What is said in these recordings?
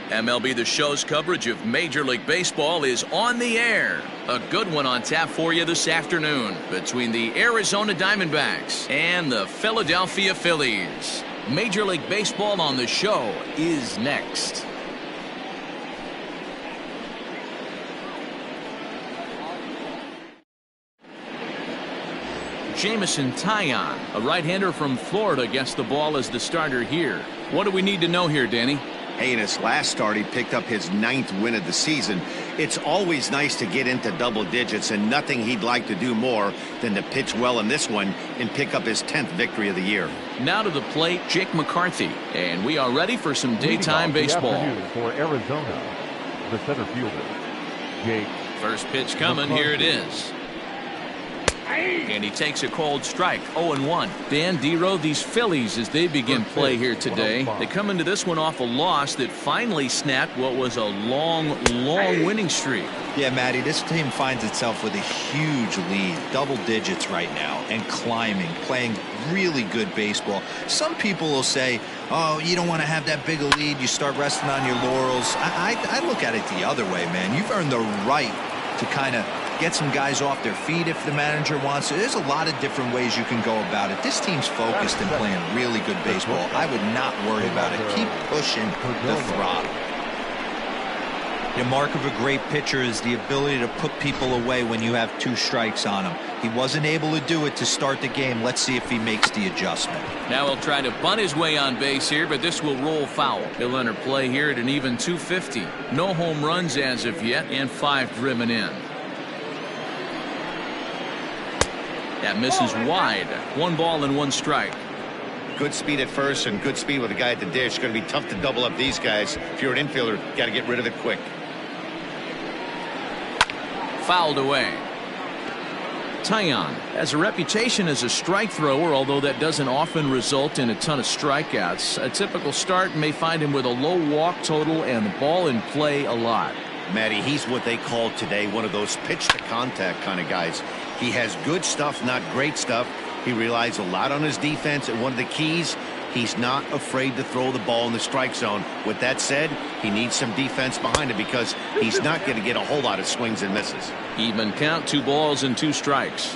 MLB The Show's coverage of Major League Baseball is on the air. A good one on tap for you this afternoon between the Arizona Diamondbacks and the Philadelphia Phillies. Major League Baseball on The Show is next. Jameson Taillon, a right-hander from Florida, gets the ball as the starter here. What do we need to know here, Danny? Hey, in his last start, he picked up his 9th win of the season. It's always nice to get into double digits, and nothing he'd like to do more than to pitch well in this one and pick up his 10th victory of the year. Now to the plate, Jake McCarthy, and we are ready for some daytime baseball. For Arizona, the center fielder, Jake. First pitch coming, here it is. And he takes a cold strike, 0-1. Dan Dero, these Phillies, as they begin play here today, they come into this one off a loss that finally snapped what was a long winning streak. Yeah, Matty, this team finds itself with a huge lead, double digits right now, and climbing, playing really good baseball. Some people will say, oh, you don't want to have that big a lead, you start resting on your laurels. I look at it the other way, man. You've earned the right to kind of get some guys off their feet if the manager wants to. There's a lot of different ways you can go about it. This team's focused and playing really good baseball. I would not worry about it. Keep pushing the throttle. The mark of a great pitcher is the ability to put people away when you have 2 strikes on him. He wasn't able to do it to start the game. Let's see if he makes the adjustment. Now he'll try to bunt his way on base here, but this will roll foul. He'll enter play here at an even 250. No home runs as of yet, and 5 driven in. That misses wide. 1 ball and 1 strike. Good speed at first and good speed with a guy at the dish. Going to be tough to double up these guys. If you're an infielder, got to get rid of it quick. Fouled away. Taillon has a reputation as a strike thrower, although that doesn't often result in a ton of strikeouts. A typical start may find him with a low walk total and the ball in play a lot. Matty, he's what they call today one of those pitch to contact kind of guys. He has good stuff, not great stuff. He relies a lot on his defense, and one of the keys, he's not afraid to throw the ball in the strike zone. With that said, he needs some defense behind him because he's not going to get a whole lot of swings and misses. Even count, 2 balls and 2 strikes.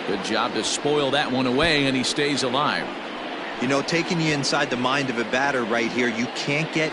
Good job to spoil that one away, and he stays alive. You know, taking you inside the mind of a batter right here, you can't get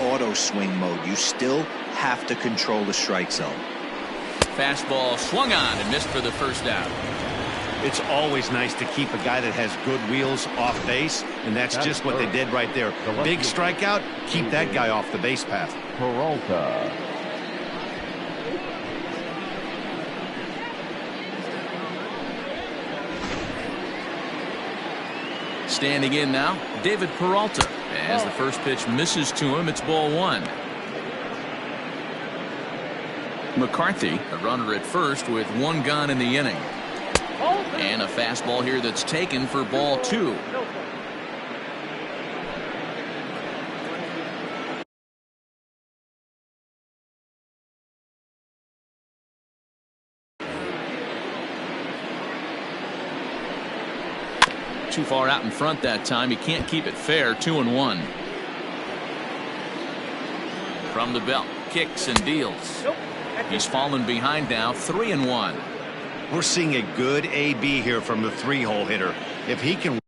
auto swing mode. You still have to control the strike zone. Fastball swung on and missed for the first out. It's always nice to keep a guy that has good wheels off base, and that's just what they did right there. Big strikeout, keep that guy off the base path. Peralta. Standing in now, David Peralta. As the first pitch misses to him, it's ball 1. McCarthy, a runner at first with 1 gone in the inning. And a fastball here that's taken for ball 2. Too far out in front that time. He can't keep it fair. 2-1. From the belt, kicks and deals. He's fallen behind now. 3-1. We're seeing a good AB here from the 3-hole hitter. If he can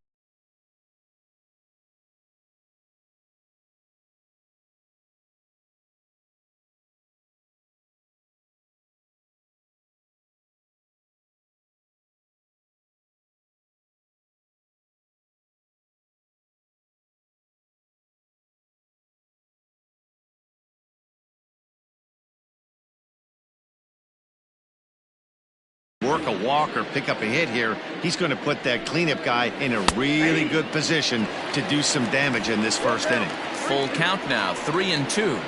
work a walk or pick up a hit here, he's going to put that cleanup guy in a really good position to do some damage in this first inning. Full count now, 3-2.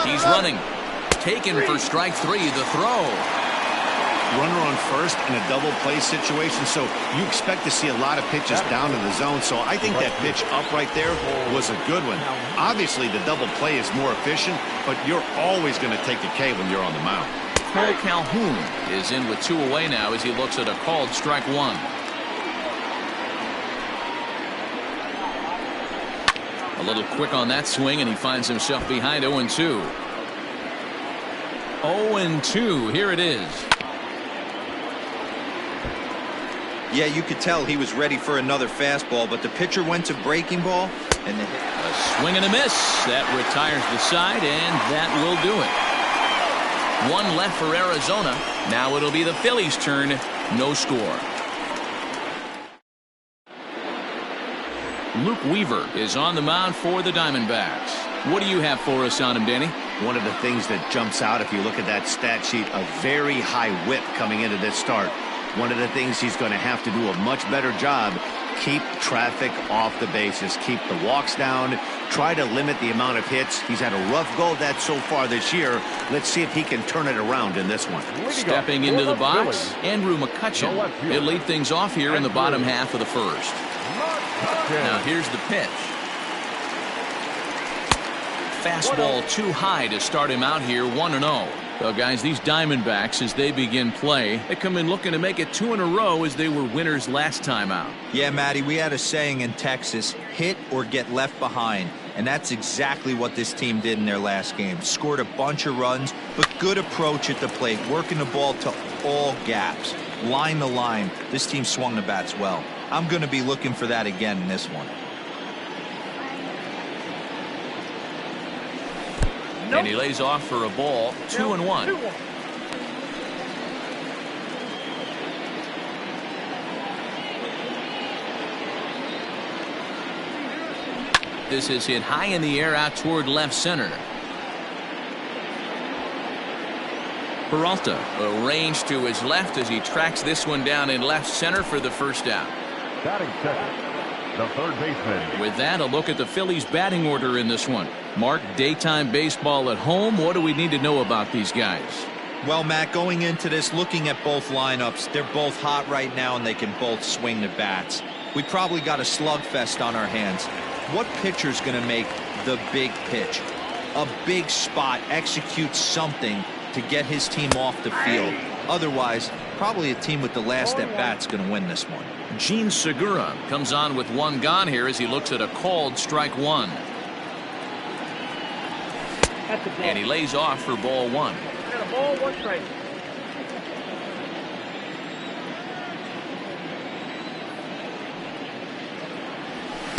He's running. Taken for strike 3, the throw. Runner on first in a double play situation, so you expect to see a lot of pitches down in the zone. So I think that pitch up right there was a good one. Obviously, the double play is more efficient, but you're always going to take a K when you're on the mound. Cole Calhoun is in with 2 away now as he looks at a called strike 1. A little quick on that swing, and he finds himself behind 0-2. 0-2, here it is. Yeah, you could tell he was ready for another fastball, but the pitcher went to breaking ball, and the hit. A swing and a miss. That retires the side, and that will do it. 1 left for Arizona. Now it'll be the Phillies' turn. No score. Luke Weaver is on the mound for the Diamondbacks. What do you have for us on him, Danny? One of the things that jumps out if you look at that stat sheet, a very high whip coming into this start. One of the things he's going to have to do a much better job, keep traffic off the bases, keep the walks down, try to limit the amount of hits. He's had a rough go of that so far this year. Let's see if he can turn it around in this one. Stepping into the box, Andrew McCutchen. He'll lead things off here in the bottom half of the first. Now here's the pitch. Fastball too high to start him out here, 1-0. Well, guys, these Diamondbacks, as they begin play, they come in looking to make it 2 in a row as they were winners last time out. Yeah, Matty, we had a saying in Texas, hit or get left behind. And that's exactly what this team did in their last game. Scored a bunch of runs, but good approach at the plate, working the ball to all gaps. Line to line, this team swung the bats well. I'm going to be looking for that again in this one. And he lays off for a ball, 2-1. This is hit high in the air out toward left center. Peralta arranged to his left as he tracks this one down in left center for the first out. Batting second, the third baseman. With that, a look at the Phillies batting order in this one. Mark, daytime baseball at home. What do we need to know about these guys? Well, Matt, going into this, looking at both lineups, they're both hot right now and they can both swing the bats. We probably got a slugfest on our hands. What pitcher's going to make the big pitch? A big spot, execute something to get his team off the field. Otherwise, probably a team with the last at bat's going to win this one. Gene Segura comes on with 1 gone here as he looks at a called strike 1. And he lays off for ball 1. Ball 1 strike.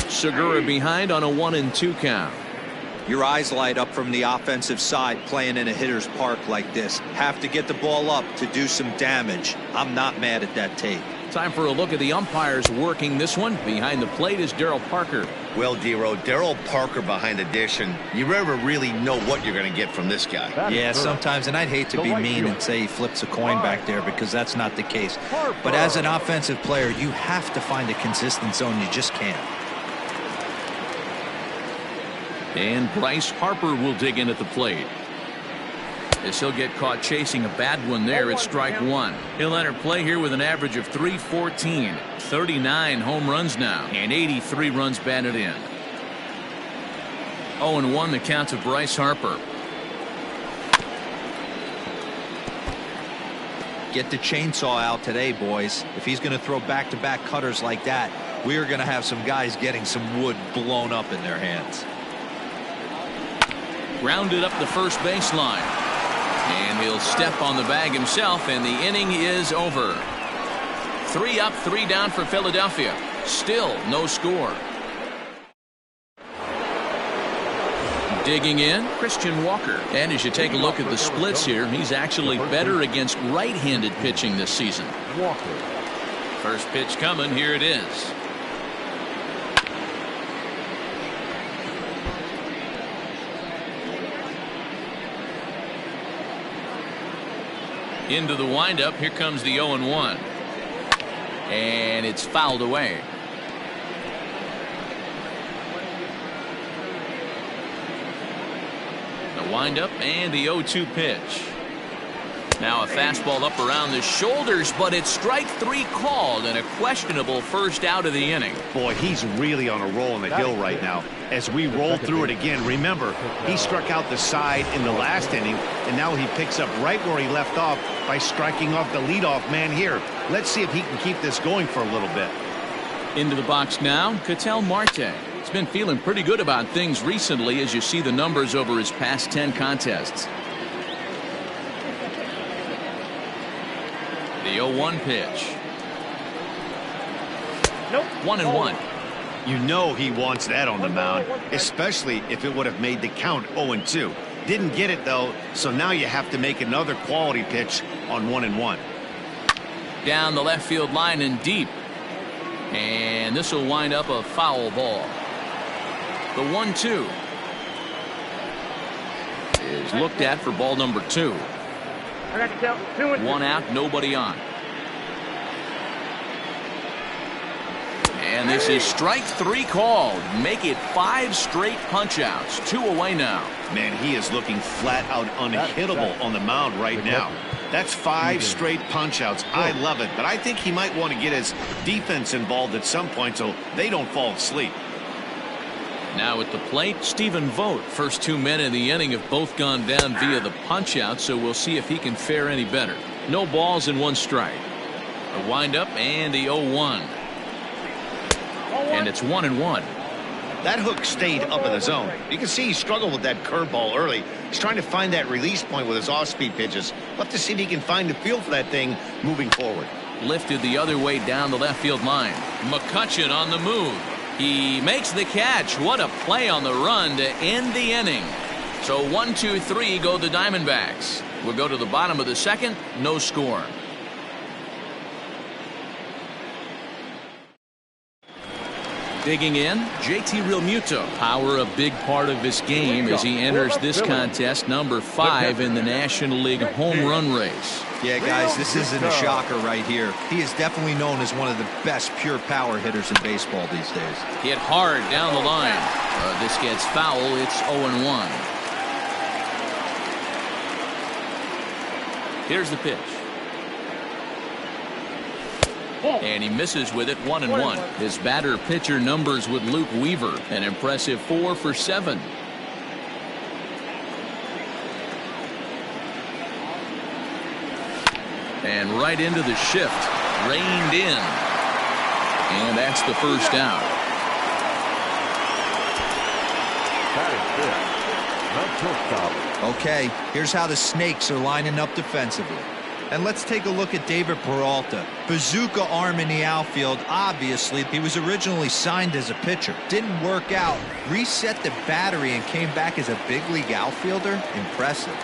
Segura behind on a 1-2 count. Your eyes light up from the offensive side playing in a hitter's park like this. Have to get the ball up to do some damage. I'm not mad at that tape. Time for a look at the umpires working this one. Behind the plate is Darryl Parker. Well, Dero, Darryl Parker behind the dish, and you never really know what you're going to get from this guy. Yeah, sometimes, and I'd hate to be mean and say he flips a coin back there because that's not the case. But as an offensive player, you have to find a consistent zone. You just can't. And Bryce Harper will dig in at the plate. As he'll get caught chasing a bad one there at strike 1. He'll enter play here with an average of .314. 39 home runs now and 83 runs batted in. 0-1 the count to Bryce Harper. Get the chainsaw out today, boys. If he's going to throw back-to-back cutters like that, we are going to have some guys getting some wood blown up in their hands. Grounded up the first baseline. And he'll step on the bag himself, and the inning is over. 3 up, 3 down for Philadelphia. Still no score. Digging in, Christian Walker. And as you take a look at the splits here, he's actually better against right-handed pitching this season. First pitch coming, here it is. Into the windup. Here comes the 0-1. And it's fouled away. The windup and the 0-2 pitch. Now a fastball up around the shoulders, but it's strike 3 called and a questionable first out of the inning. Boy, he's really on a roll on the hill right now. As we roll through it again, remember, he struck out the side in the last inning, and now he picks up right where he left off by striking off the leadoff man here. Let's see if he can keep this going for a little bit. Into the box now, Ketel Marte. He's been feeling pretty good about things recently as you see the numbers over his past 10 contests. The 0-1 pitch. Nope. 1-1. You know he wants that on the mound, especially if it would have made the count 0-2. Didn't get it, though, so now you have to make another quality pitch on 1-1. Down the left field line and deep. And this will wind up a foul ball. The 1-2 is looked at for ball number 2. One out, nobody on. And this is strike 3 called. Make it 5 straight punch-outs. 2 away now. Man, he is looking flat out unhittable on the mound right now. That's 5 straight punch-outs. I love it, but I think he might want to get his defense involved at some point so they don't fall asleep. Now at the plate, Stephen Vogt. First 2 men in the inning have both gone down via the punch-out, so we'll see if he can fare any better. No balls and 1 strike. A windup and the 0-1. And it's 1-1. That hook stayed up in the zone. You can see he struggled with that curveball early. He's trying to find that release point with his off-speed pitches. We'll have to see if he can find the feel for that thing moving forward. Lifted the other way down the left field line. McCutchen on the move. He makes the catch. What a play on the run to end the inning. So 1, 2, 3 go the Diamondbacks. We'll go to the bottom of the second. No score. Digging in, JT Realmuto. Power a big part of this game as he enters this contest, number 5 in the National League home run race. Yeah, guys, this isn't a shocker right here. He is definitely known as one of the best pure power hitters in baseball these days. Hit hard down the line. This gets foul. It's 0-1. Here's the pitch. And he misses with it. 1-1. His batter pitcher numbers with Luke Weaver. An impressive 4 for 7. And right into the shift. Reined in. And that's the first out. Okay, here's how the Snakes are lining up defensively. And let's take a look at David Peralta. Bazooka arm in the outfield. Obviously, he was originally signed as a pitcher. Didn't work out. Reset the battery and came back as a big league outfielder. Impressive.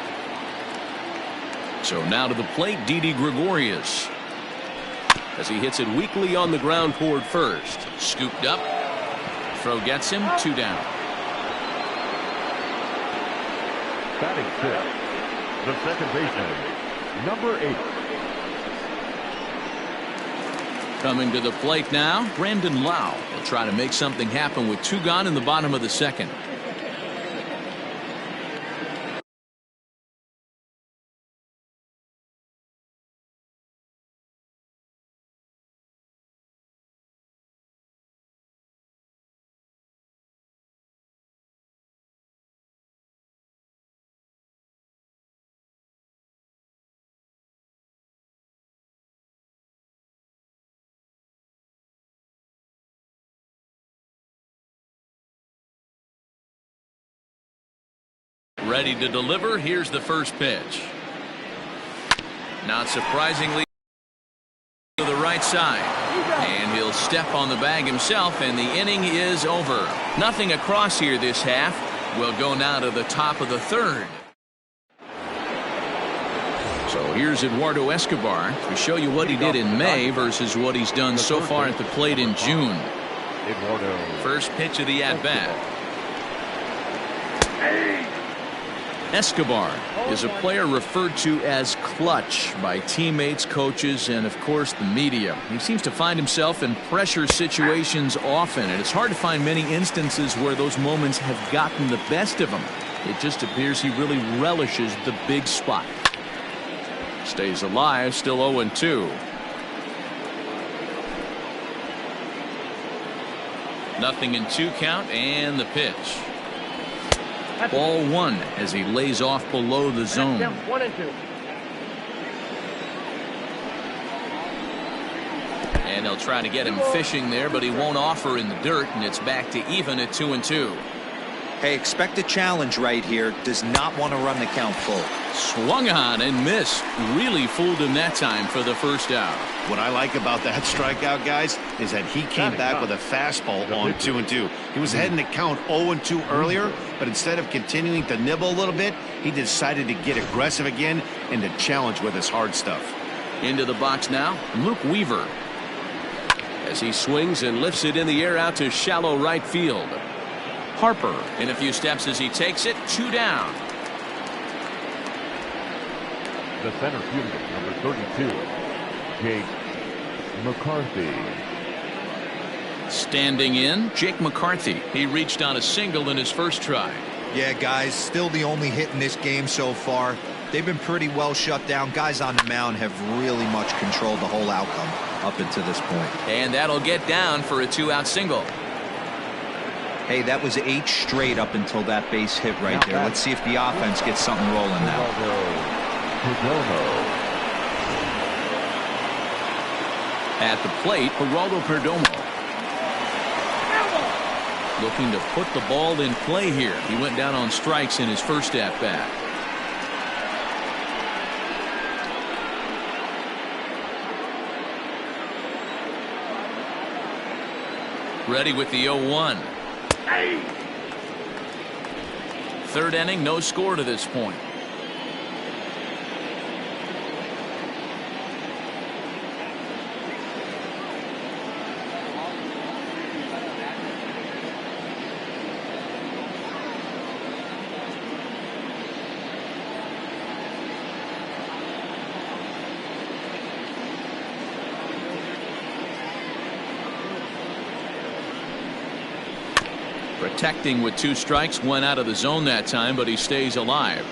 So now to the plate, Didi Gregorius. As he hits it weakly on the ground toward first. Scooped up. Throw gets him. 2 down. Batting 6th, the second baseman, number 8. Coming to the plate now, Brandon Lau will try to make something happen with 2 gone in the bottom of the second. Ready to deliver. Here's the first pitch. Not surprisingly to the right side. And he'll step on the bag himself, and the inning is over. Nothing across here this half. We'll go now to the top of the third. So here's Eduardo Escobar to show you what he did in May versus what he's done so far at the plate in June. First pitch of the at-bat. Escobar is a player referred to as clutch by teammates, coaches, and of course the media. He seems to find himself in pressure situations often, and it's hard to find many instances where those moments have gotten the best of him. It just appears he really relishes the big spot. Stays alive, still 0-2. Nothing in 2 count, and the pitch. Ball 1 as he lays off below the zone. 1-2. And they'll try to get him fishing there, but he won't offer in the dirt, and it's back to even at 2-2. Hey, expect a challenge right here. Does not want to run the count full. Swung on and missed. Really fooled him that time for the first out. What I like about that strikeout, guys, is that he came back with a fastball on 2-2. He was heading to count 0-2 earlier, but instead of continuing to nibble a little bit, he decided to get aggressive again and to challenge with his hard stuff. Into the box now, Luke Weaver. As he swings and lifts it in the air out to shallow right field. Harper in a few steps as he takes it, 2 down. The center fielder, number 32, Jake McCarthy. Standing in, Jake McCarthy. He reached on a single in his first try. Yeah, guys, still the only hit in this game so far. They've been pretty well shut down. Guys on the mound have really much controlled the whole outcome up until this point. And that'll get down for a 2-out single. Hey, that was 8 straight up until that base hit right there. Let's see if the offense gets something rolling now. At the plate, Geraldo Perdomo. Looking to put the ball in play here. He went down on strikes in his first at-bat. Ready with the 0-1. Third inning, no score to this point. Protecting with 2 strikes, went out of the zone that time, but he stays alive.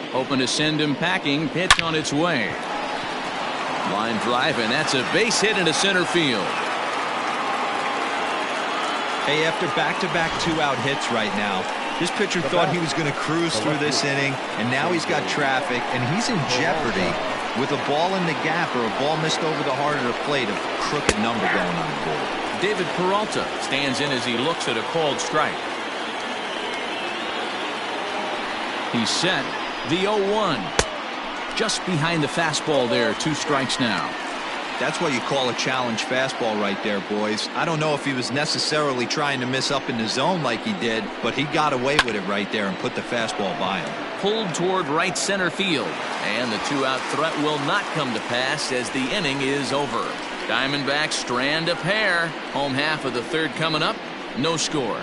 Hoping to send him packing. Pitch on its way. Line drive, and that's a base hit into center field. Hey, after back-to-back 2-out hits right now, this pitcher thought he was going to cruise through this inning, and now he's got traffic, and he's in jeopardy with a ball in the gap or a ball missed over the heart of the plate, a crooked number going on the board. David Peralta stands in as he looks at a called strike. He's set. The 0-1. Just behind the fastball there. 2 strikes now. That's what you call a challenge fastball right there, boys. I don't know if he was necessarily trying to miss up in the zone like he did, but he got away with it right there and put the fastball by him. Pulled toward right center field. And the 2-out threat will not come to pass as the inning is over. Diamondbacks strand a pair. Home half of the third coming up. No score.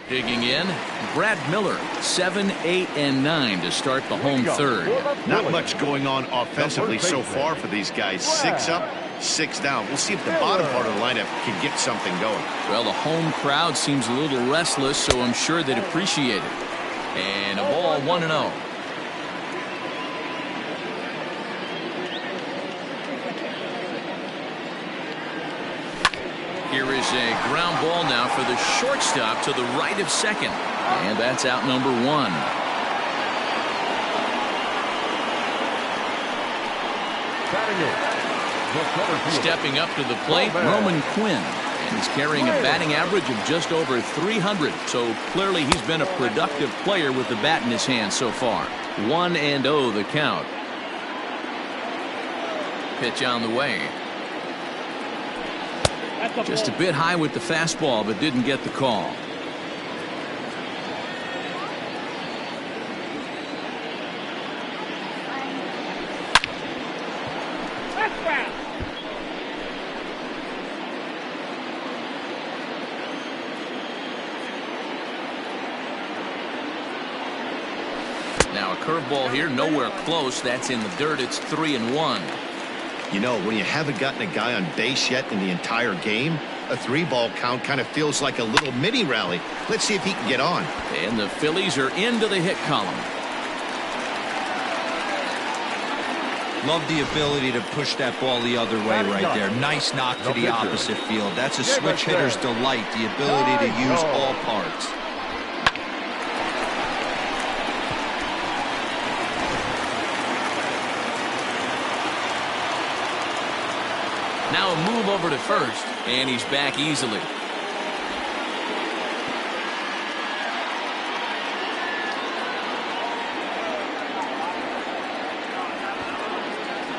Digging in, Brad Miller, 7, 8, and 9 to start the home third. Not much going on offensively so far for these guys. 6 up, 6 down. We'll see if the bottom part of the lineup can get something going. Well, the home crowd seems a little restless, so I'm sure they'd appreciate it. And a ball, 1-0. Here is a ground ball now for the shortstop to the right of second. And that's out number 1. Stepping up to the plate, Roman Quinn. And he's carrying a batting average of just over 300. So clearly he's been a productive player with the bat in his hand so far. 1-0 the count. Pitch on the way. Just a bit high with the fastball, but didn't get the call. Now a curveball here, nowhere close. That's in the dirt. It's 3-1. You know, when you haven't gotten a guy on base yet in the entire game, a 3-ball count kind of feels like a little mini rally. Let's see if he can get on. And the Phillies are into the hit column. Love the ability to push that ball the other way right there. Nice knock to the opposite field. That's a switch hitter's delight, the ability to use all parts. Now a move over to first, and he's back easily.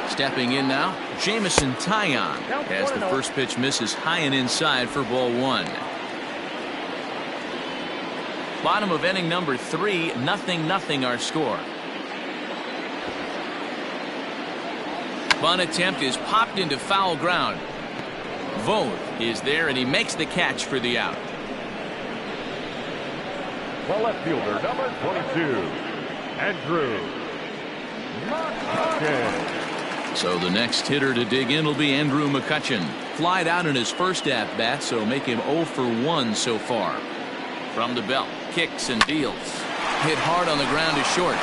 Stepping in now, Jamison Tyon, as the first pitch misses high and inside for ball 1. Bottom of inning number 3, 0-0 our score. Bunt attempt is popped into foul ground. Vogt is there, and he makes the catch for the out. The left fielder, number 22, Andrew McCutchen. So the next hitter to dig in will be Andrew McCutchen. Flied out in his first at-bat, so make him 0 for 1 so far. From the belt, kicks and deals. Hit hard on the ground to short.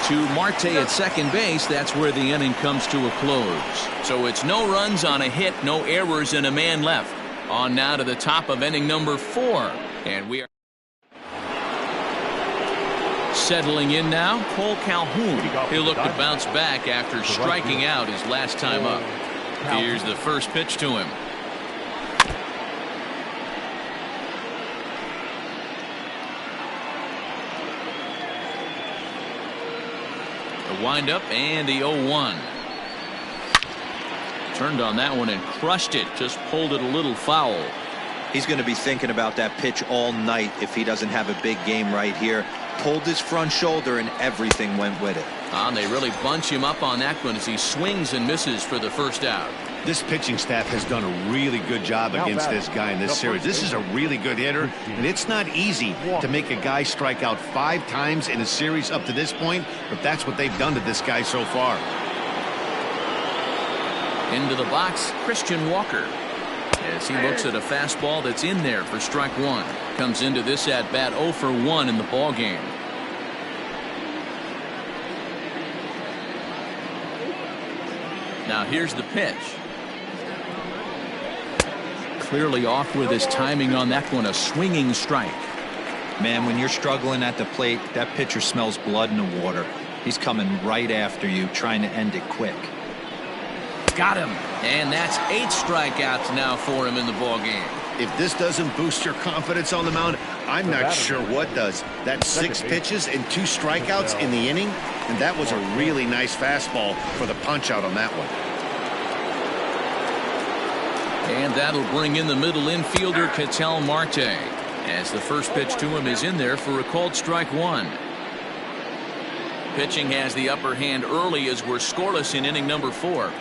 To Marte at second base, that's where the inning comes to a close. So it's no runs on a hit, no errors, and a man left. On now to the top of inning number 4. And we are settling in now, Cole Calhoun. He'll look to bounce back after striking out his last time up. Here's the first pitch to him. The windup and the 0-1. Turned on that one and crushed it. Just pulled it a little foul. He's going to be thinking about that pitch all night if he doesn't have a big game right here. Pulled his front shoulder and everything went with it. And they really bunch him up on that one as he swings and misses for the first out. This pitching staff has done a really good job against this guy in this series. This is a really good hitter, and it's not easy to make a guy strike out 5 times in a series up to this point, but that's what they've done to this guy so far. Into the box, Christian Walker, as he looks at a fastball that's in there for strike 1. Comes into this at bat 0 for 1 in the ball game. Now here's the pitch. Clearly off with his timing on that one, a swinging strike. Man, when you're struggling at the plate, that pitcher smells blood in the water. He's coming right after you, trying to end it quick. Got him. And that's 8 strikeouts now for him in the ball game. If this doesn't boost your confidence on the mound, I'm not sure what does. That's 6 pitches and 2 strikeouts in the inning, and that was a really nice fastball for the punch out on that one. And that'll bring in the middle infielder Ketel Marte, as the first pitch to him is in there for a called strike 1. Pitching has the upper hand early as we're scoreless in inning number 4.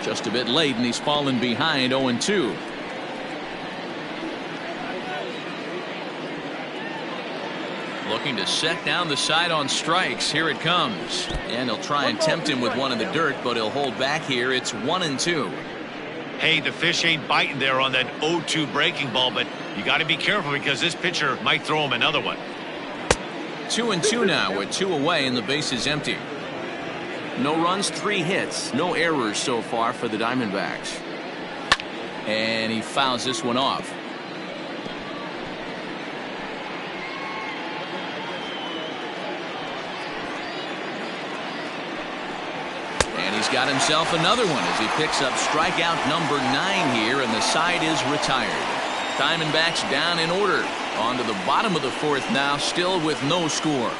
Just a bit late, and he's fallen behind 0-2. Looking to set down the side on strikes. Here it comes. And he'll try and tempt him with one in the dirt, but he'll hold back here. It's 1-2. Hey, the fish ain't biting there on that 0-2 breaking ball, but you got to be careful because this pitcher might throw him another one. 2-2 now with 2 away and the base is empty. No runs, 3 hits, no errors so far for the Diamondbacks. And he fouls this one off. And he's got himself another one as he picks up strikeout number 9 here, and the side is retired. Diamondbacks down in order. On to the bottom of the 4th now, still with no score.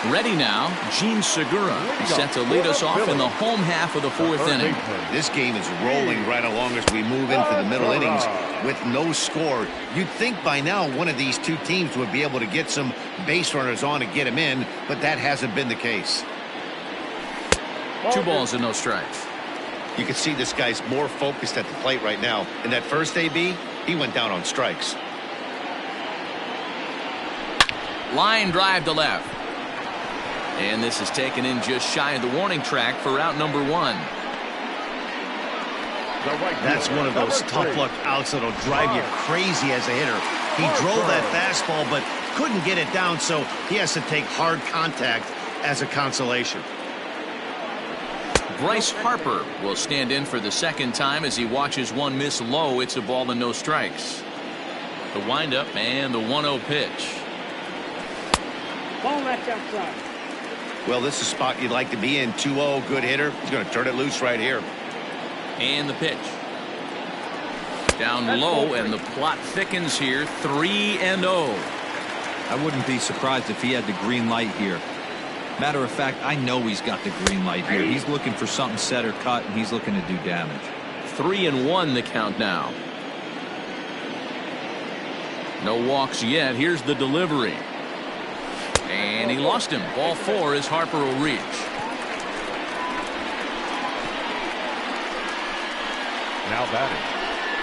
Ready now, Gene Segura set to lead us off in the home half of the 4th inning. This game is rolling right along as we move into the middle innings with no score. You'd think by now one of these 2 teams would be able to get some base runners on and get them in, but that hasn't been the case. 2 balls and no strikes. You can see this guy's more focused at the plate right now. In that first AB, he went down on strikes. Line drive to left. And this is taken in just shy of the warning track for out number 1. That's one of those tough luck outs that'll drive you crazy as a hitter. He drove that fastball but couldn't get it down, so he has to take hard contact as a consolation. Bryce Harper will stand in for the second time as he watches one miss low. It's a ball and no strikes. The windup and the 1-0 pitch. Ball left outside. Well, this is a spot you'd like to be in. 2-0, good hitter. He's going to turn it loose right here. And the pitch. Down low, and the plot thickens here. 3-0. I wouldn't be surprised if he had the green light here. Matter of fact, I know he's got the green light here. He's looking for something set or cut, and he's looking to do damage. 3-1 the count now. No walks yet. Here's the delivery. And he lost him. Ball 4 as Harper will reach. Now batting,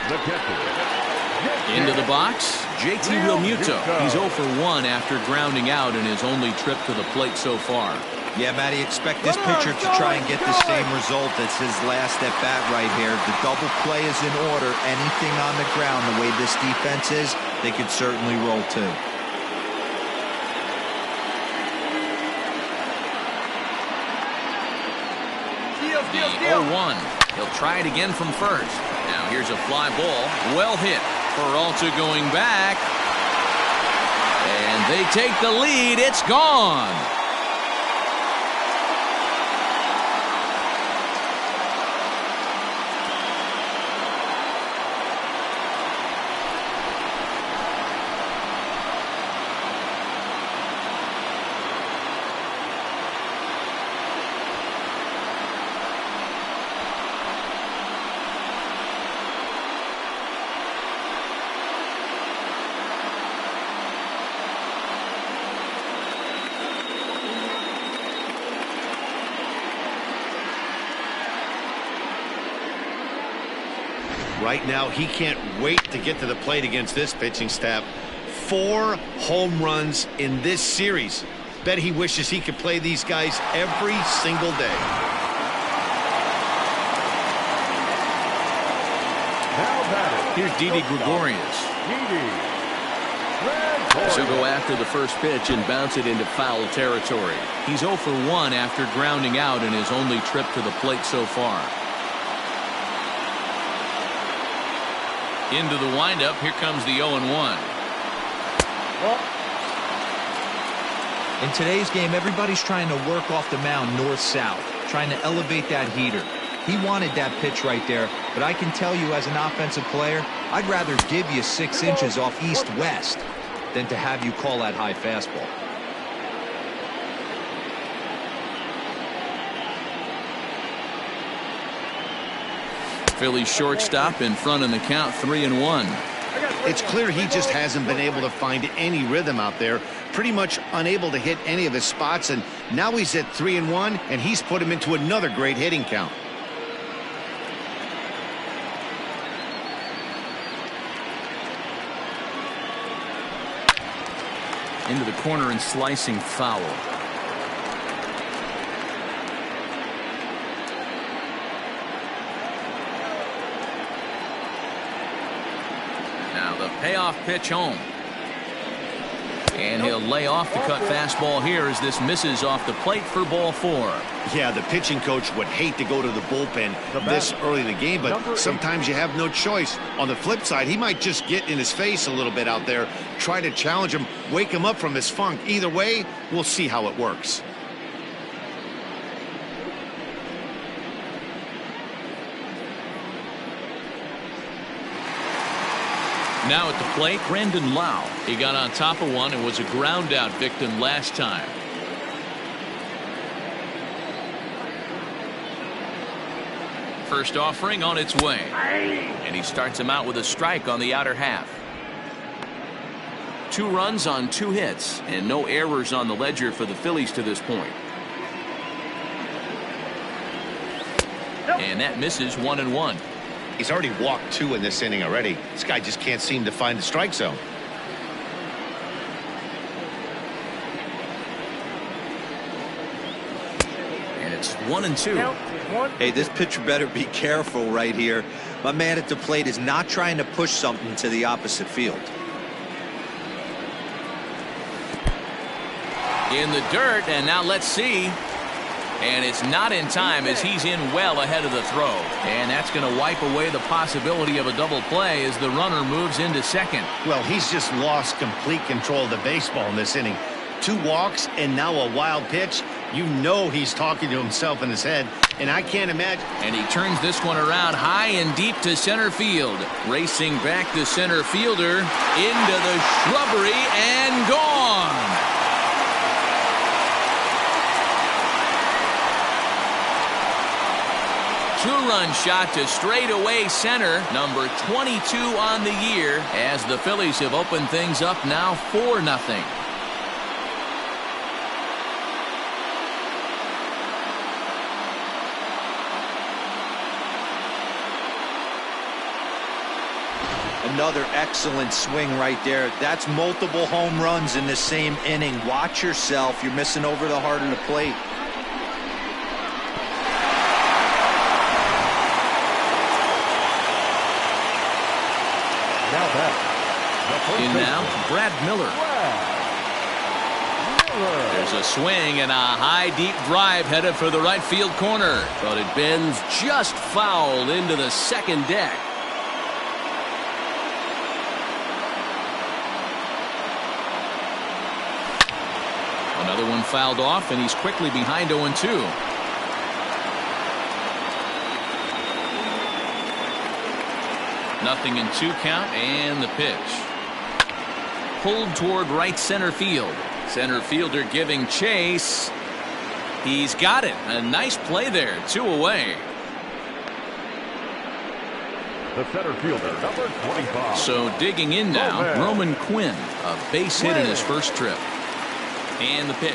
the catcher. Into the box, JT Realmuto. He's 0 for 1 after grounding out in his only trip to the plate so far. Yeah, Matty, expect this pitcher to try and get the same result as his last at-bat right here. The double play is in order. Anything on the ground, the way this defense is, they could certainly roll too. The 0-1. He'll try it again from first. Now here's a fly ball. Well hit. Peralta going back. And they take the lead. It's gone. Right now, he can't wait to get to the plate against this pitching staff. 4 home runs in this series. Bet he wishes he could play these guys every single day. Now batting, Here's Didi Gregorius. He'll go after the first pitch and bounce it into foul territory. He's 0 for 1 after grounding out in his only trip to the plate so far. Into the windup. Here comes the 0-1. In today's game, everybody's trying to work off the mound north-south, trying to elevate that heater. He wanted that pitch right there, but I can tell you as an offensive player, I'd rather give you 6 inches off east-west than to have you call that high fastball. Phillies shortstop in front in the count. 3-1. It's clear he just hasn't been able to find any rhythm out there. Pretty much unable to hit any of his spots, and now he's at 3-1, and he's put him into another great hitting count. Into the corner and slicing foul. Now the payoff pitch home. And he'll lay off the cut fastball here as this misses off the plate for ball 4. Yeah, the pitching coach would hate to go to the bullpen this early in the game, but sometimes you have no choice. On the flip side, he might just get in his face a little bit out there, try to challenge him, wake him up from his funk. Either way, we'll see how it works. Now at the plate, Brandon Lau. He got on top of one and was a ground out victim last time. First offering on its way. And he starts him out with a strike on the outer half. 2 runs on 2 hits and no errors on the ledger for the Phillies to this point. And that misses 1-1. He's already walked 2 in this inning already. This guy just can't seem to find the strike zone. It's 1-2. Hey, this pitcher better be careful right here. My man at the plate is not trying to push something to the opposite field. In the dirt, and now let's see. And it's not in time as he's in well ahead of the throw. And that's going to wipe away the possibility of a double play as the runner moves into second. Well, he's just lost complete control of the baseball in this inning. 2 walks and now a wild pitch. You know he's talking to himself in his head, and I can't imagine. And he turns this one around high and deep to center field. Racing back the center fielder into the shrubbery and gone. Two-run shot to straightaway center, number 22 on the year, as the Phillies have opened things up now 4-0. Another excellent swing right there. That's multiple home runs in the same inning. Watch yourself. You're missing over the heart of the plate. In now, Brad Miller. There's a swing and a high deep drive headed for the right field corner, but it bends just foul into the second deck. Another one fouled off, and he's quickly behind 0-2. Nothing in 2 count, and the pitch. Pulled toward right center field. Center fielder giving chase. He's got it. A nice play there. 2 away. The center fielder, number 25. So digging in now, Roman Quinn. A base hit in his first trip. And the pitch.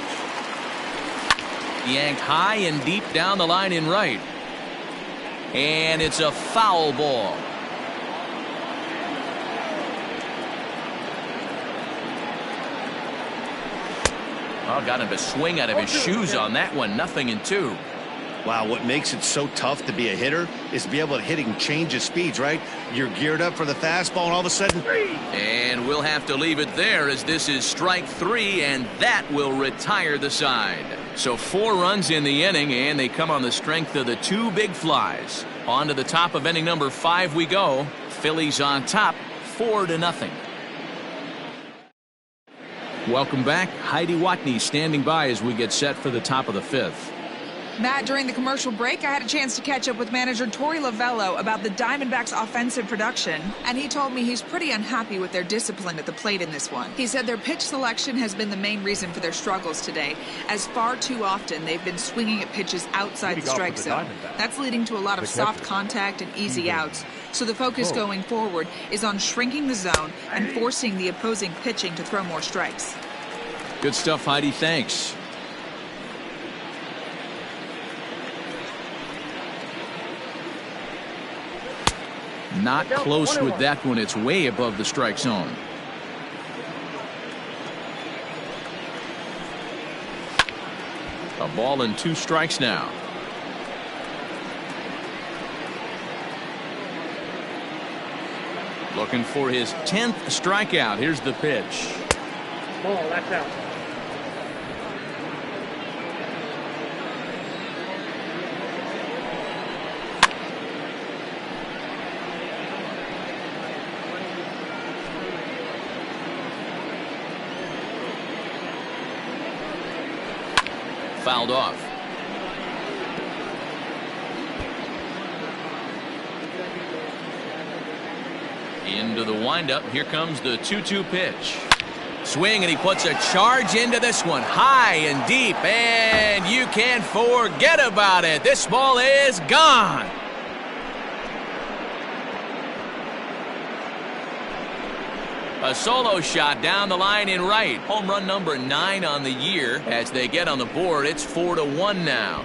Yanked high and deep down the line in right. And it's a foul ball. Oh, got him to swing out of his shoes on that one. 0-2. Wow, what makes it so tough to be a hitter is to be able to hit and change his speeds, right? You're geared up for the fastball, and all of a sudden. And we'll have to leave it there as this is strike 3, and that will retire the side. So 4 runs in the inning, and they come on the strength of the 2 big flies. On to the top of inning number 5 we go. Phillies on top, 4-0. Welcome back. Heidi Watney standing by as we get set for the top of the 5th. Matt, during the commercial break, I had a chance to catch up with manager Torey Lovello about the Diamondbacks' offensive production, and he told me he's pretty unhappy with their discipline at the plate in this one. He said their pitch selection has been the main reason for their struggles today, as far too often they've been swinging at pitches outside the strike zone. That's leading to a lot of soft contact and easy outs. So the focus going forward is on shrinking the zone and forcing the opposing pitching to throw more strikes. Good stuff, Heidi. Thanks. Not close with that one. It's way above the strike zone. A ball and 2 strikes now. Looking for his 10th strikeout. Here's the pitch. Ball, that's out. Fouled off. Into the windup. Here comes the 2-2 pitch. Swing, and he puts a charge into this one. High and deep, and you can't forget about it. This ball is gone. A solo shot down the line in right. Home run number 9 on the year. As they get on the board, it's 4-1 now.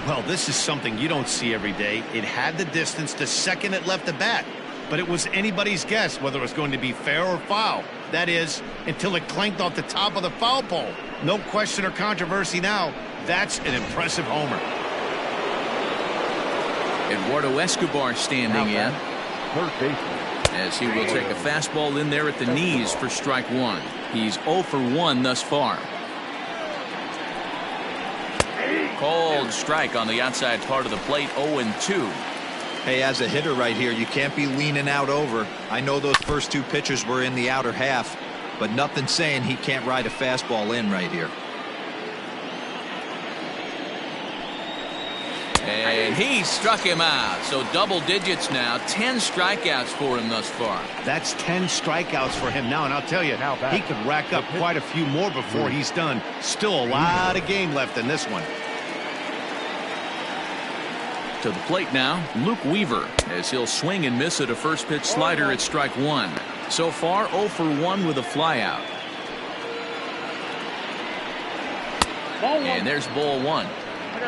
Well, this is something you don't see every day. It had the distance to second it left the bat, but it was anybody's guess whether it was going to be fair or foul. That is, until it clanked off the top of the foul pole. No question or controversy now. That's an impressive homer. Eduardo Escobar standing in. Third baseman. As he will take a fastball in there at the knees for strike one. He's 0 for 1 thus far. Cold strike on the outside part of the plate, 0-2. Hey, as a hitter right here, you can't be leaning out over. I know those first two pitches were in the outer half, but nothing saying he can't ride a fastball in right here. And he struck him out. So double digits now. 10 strikeouts for him thus far. That's 10 strikeouts for him now. And I'll tell you, he could rack up quite a few more before he's done. Still a lot of game left in this one. To the plate now, Luke Weaver, as he'll swing and miss at a first pitch slider at strike one. So far, 0 for 1 with a flyout. And there's ball one.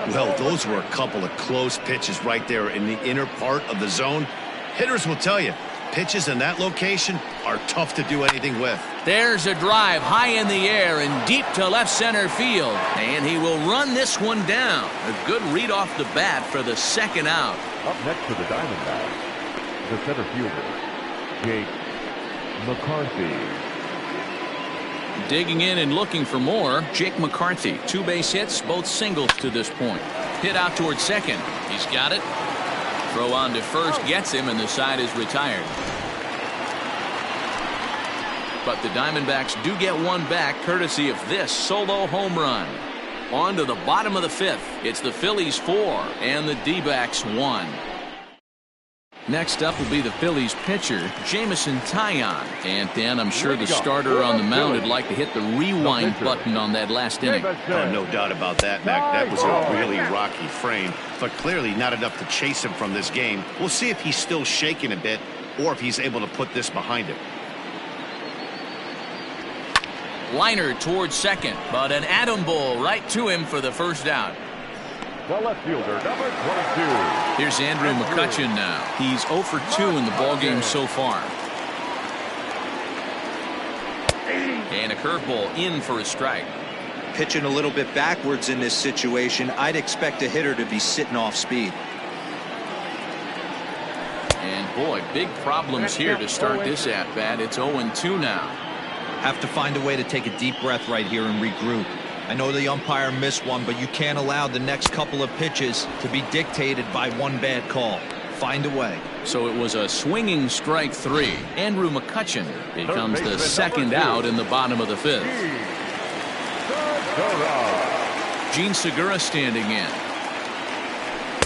Well, those were a couple of close pitches right there in the inner part of the zone. Hitters will tell you, pitches in that location are tough to do anything with. There's a drive high in the air and deep to left center field. And he will run this one down. A good read off the bat for the second out. Up next for the Diamondbacks, the center fielder, Jake McCarthy. Digging in and looking for more, Jake McCarthy. 2 base hits, both singles to this point. Hit out towards second. He's got it. Throw on to first gets him, and the side is retired. But the Diamondbacks do get one back courtesy of this solo home run. On to the bottom of the 5th. It's the Phillies 4 and the D-backs 1. Next up will be the Phillies pitcher, Jameson Taillon. And Dan, I'm sure the starter on the mound would like to hit the rewind button on that last inning. Oh, no doubt about that, Mac. That was a really rocky frame, but clearly not enough to chase him from this game. We'll see if he's still shaking a bit or if he's able to put this behind him. Liner towards second, but an atom bowl right to him for the first out. The left fielder, number 22. Here's Andrew McCutchen now. He's 0 for 2 in the ballgame so far. And a curveball in for a strike. Pitching a little bit backwards in this situation, I'd expect a hitter to be sitting off speed. And boy, big problems here to start this at bat. It's 0-2 now. Have to find a way to take a deep breath right here and regroup. I know the umpire missed one, but you can't allow the next couple of pitches to be dictated by one bad call. Find a way. So it was a swinging strike 3. Andrew McCutchen becomes the second out in the bottom of the 5th. Gene Segura standing in.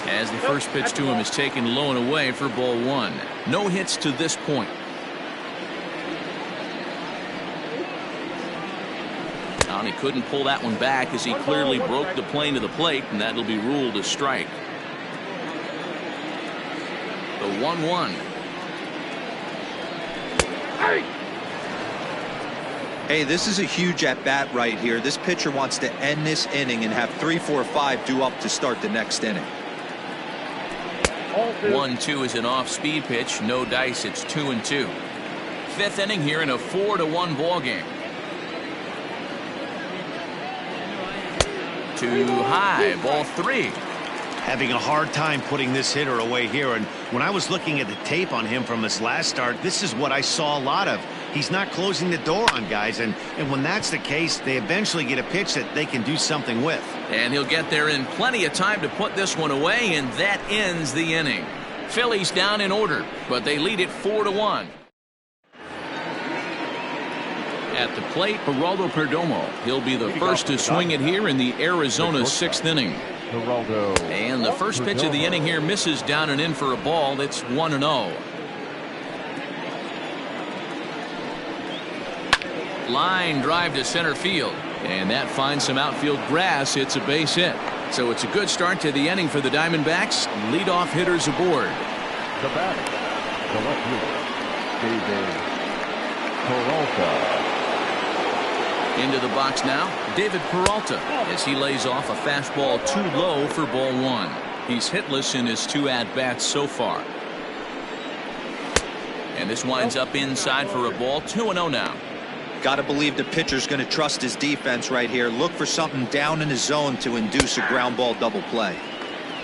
As the first pitch to him is taken low and away for ball 1. No hits to this point. And he couldn't pull that one back as he clearly broke the plane to the plate, and that'll be ruled a strike. The 1-1. Hey, this is a huge at-bat right here. This pitcher wants to end this inning and have 3, 4, 5 due up to start the next inning. 1-2 is an off-speed pitch. No dice. It's 2-2. 5th inning here in a 4-1 ball game. Too high, ball 3. Having a hard time putting this hitter away here, and when I was looking at the tape on him from his last start, this is what I saw a lot of. He's not closing the door on guys, and when that's the case, they eventually get a pitch that they can do something with. And he'll get there in plenty of time to put this one away, and that ends the inning. Phillies down in order, but they lead it 4-1. At the plate, Geraldo Perdomo. He'll be the first to swing it here in the Arizona 6th inning. And the first pitch of the inning here misses down and in for a ball. It's 1-0. Line drive to center field. And that finds some outfield grass. It's a base hit. So it's a good start to the inning for the Diamondbacks. Leadoff hitters aboard. The batter, the left fielder, David Peralta. Into the box now, David Peralta, as he lays off a fastball too low for ball 1. He's hitless in his 2 at-bats so far. And this winds up inside for a ball. 2-0 now. Got to believe the pitcher's going to trust his defense right here. Look for something down in his zone to induce a ground ball double play.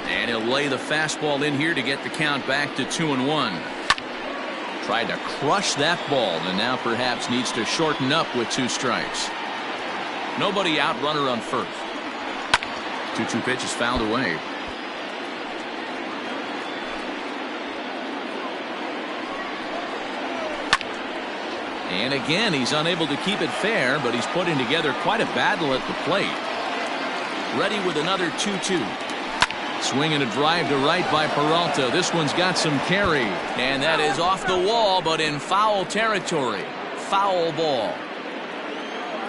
And he'll lay the fastball in here to get the count back to 2-1. Tried to crush that ball and now perhaps needs to shorten up with 2 strikes. Nobody out, runner on first. 2-2 pitch is fouled away. And again, he's unable to keep it fair, but he's putting together quite a battle at the plate. Ready with another 2-2. Swinging a drive to right by Peralta. This one's got some carry. And that is off the wall, but in foul territory. Foul ball.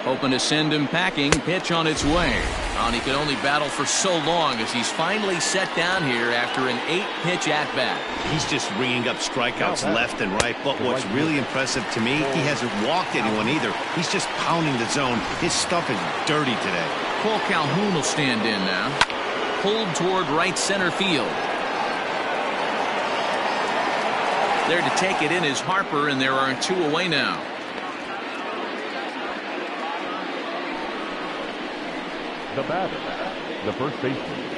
Hoping to send him packing. Pitch on its way. And he could only battle for so long as he's finally set down here after an 8-pitch at-bat. He's just ringing up strikeouts left and right. But what's really impressive to me, he hasn't walked anyone either. He's just pounding the zone. His stuff is dirty today. Cole Calhoun will stand in now. Pulled toward right center field. There to take it in is Harper, and there are 2 away now. The batter, the first baseman.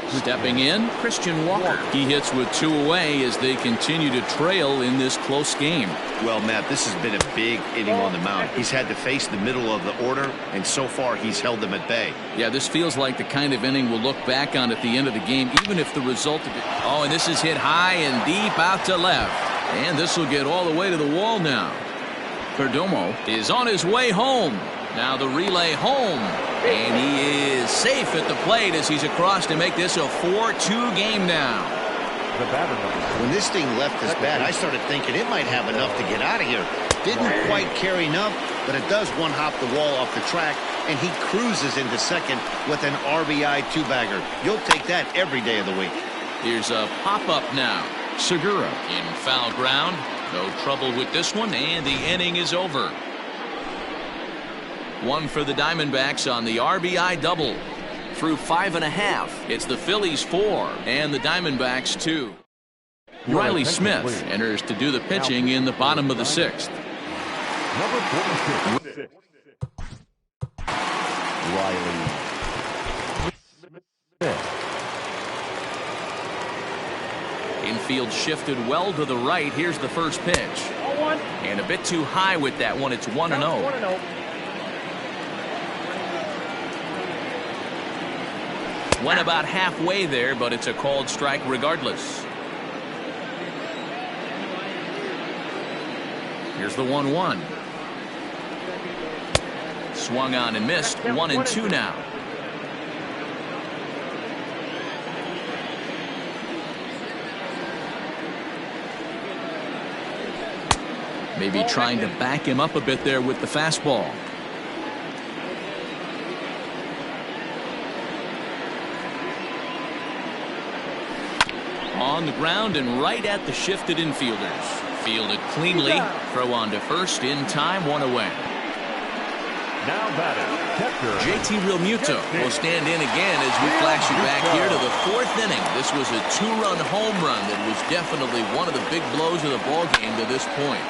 Stepping in, Christian Walker. He hits with 2 away as they continue to trail in this close game. Well, Matt, this has been a big inning on the mound. He's had to face the middle of the order, and so far he's held them at bay. Yeah, this feels like the kind of inning we'll look back on at the end of the game, even if the result of it. Oh, and this is hit high and deep out to left. And this will get all the way to the wall now. Perdomo is on his way home. Now the relay home. And he is safe at the plate as he's across to make this a 4-2 game now. The batter. When this thing left his bat, I started thinking it might have enough to get out of here. Didn't quite carry enough, but it does one-hop the wall off the track, and he cruises into second with an RBI 2-bagger. You'll take that every day of the week. Here's a pop-up now. Segura in foul ground. No trouble with this one, and the inning is over. 1 for the Diamondbacks on the RBI double. Through 5.5, it's the Phillies 4 and the Diamondbacks 2. Riley Smith enters to do the pitching in the bottom of the 6th. Number 46. Riley Smith. Infield shifted well to the right. Here's the first pitch. And a bit too high with that one. It's 1-0. Went about halfway there, but it's a called strike regardless. Here's the 1-1. Swung on and missed. 1-2 now. Maybe trying to back him up a bit there with the fastball. On the ground and right at the shifted infielders. Fielded cleanly. Throw on to first in time. 1 away. Now batting, catcher JT Realmuto will stand in again as we flash you back here to the 4th inning. This was a 2-run home run that was definitely one of the big blows of the ball game to this point.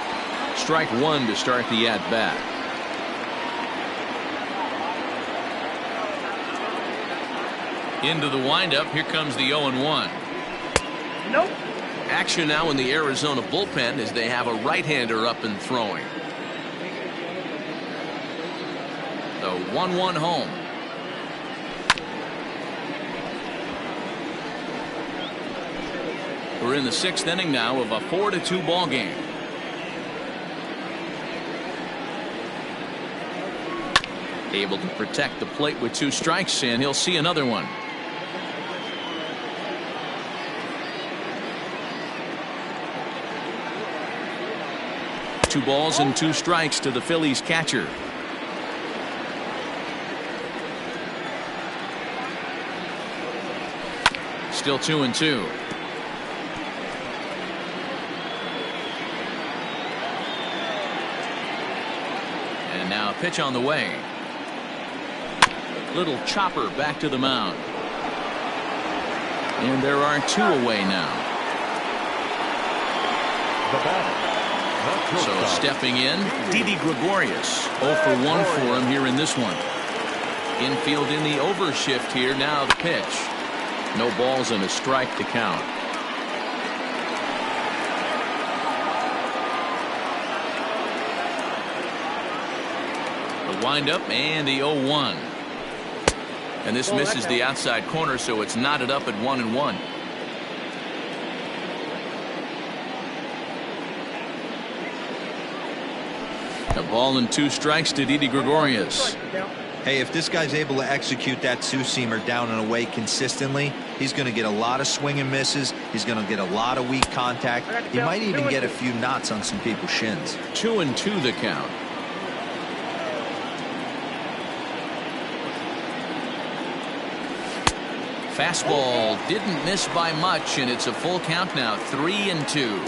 Strike 1 to start the at-bat. Into the windup. Here comes the 0-1. Nope. Action now in the Arizona bullpen as they have a right-hander up and throwing. The 1-1 home. We're in the 6th inning now of a 4-2 ball game. Able to protect the plate with 2 strikes, and he'll see another one. Two balls and 2 strikes to the Phillies catcher. Still 2-2. And now a pitch on the way. Little chopper back to the mound. And there are 2 away now. The batter, So stepping in, Didi Gregorius. 0 for 1 for him here in this one. Infield in the overshift here. Now the pitch. No balls and a strike to count. The windup and the 0-1. And this misses the outside corner, so it's knotted up at 1-1. A ball and 2 strikes to Didi Gregorius. Hey, if this guy's able to execute that two-seamer down and away consistently, he's going to get a lot of swing and misses. He's going to get a lot of weak contact. He might even get a few knots on some people's shins. 2-2 the count. Fastball didn't miss by much, and it's a full count now. 3-2.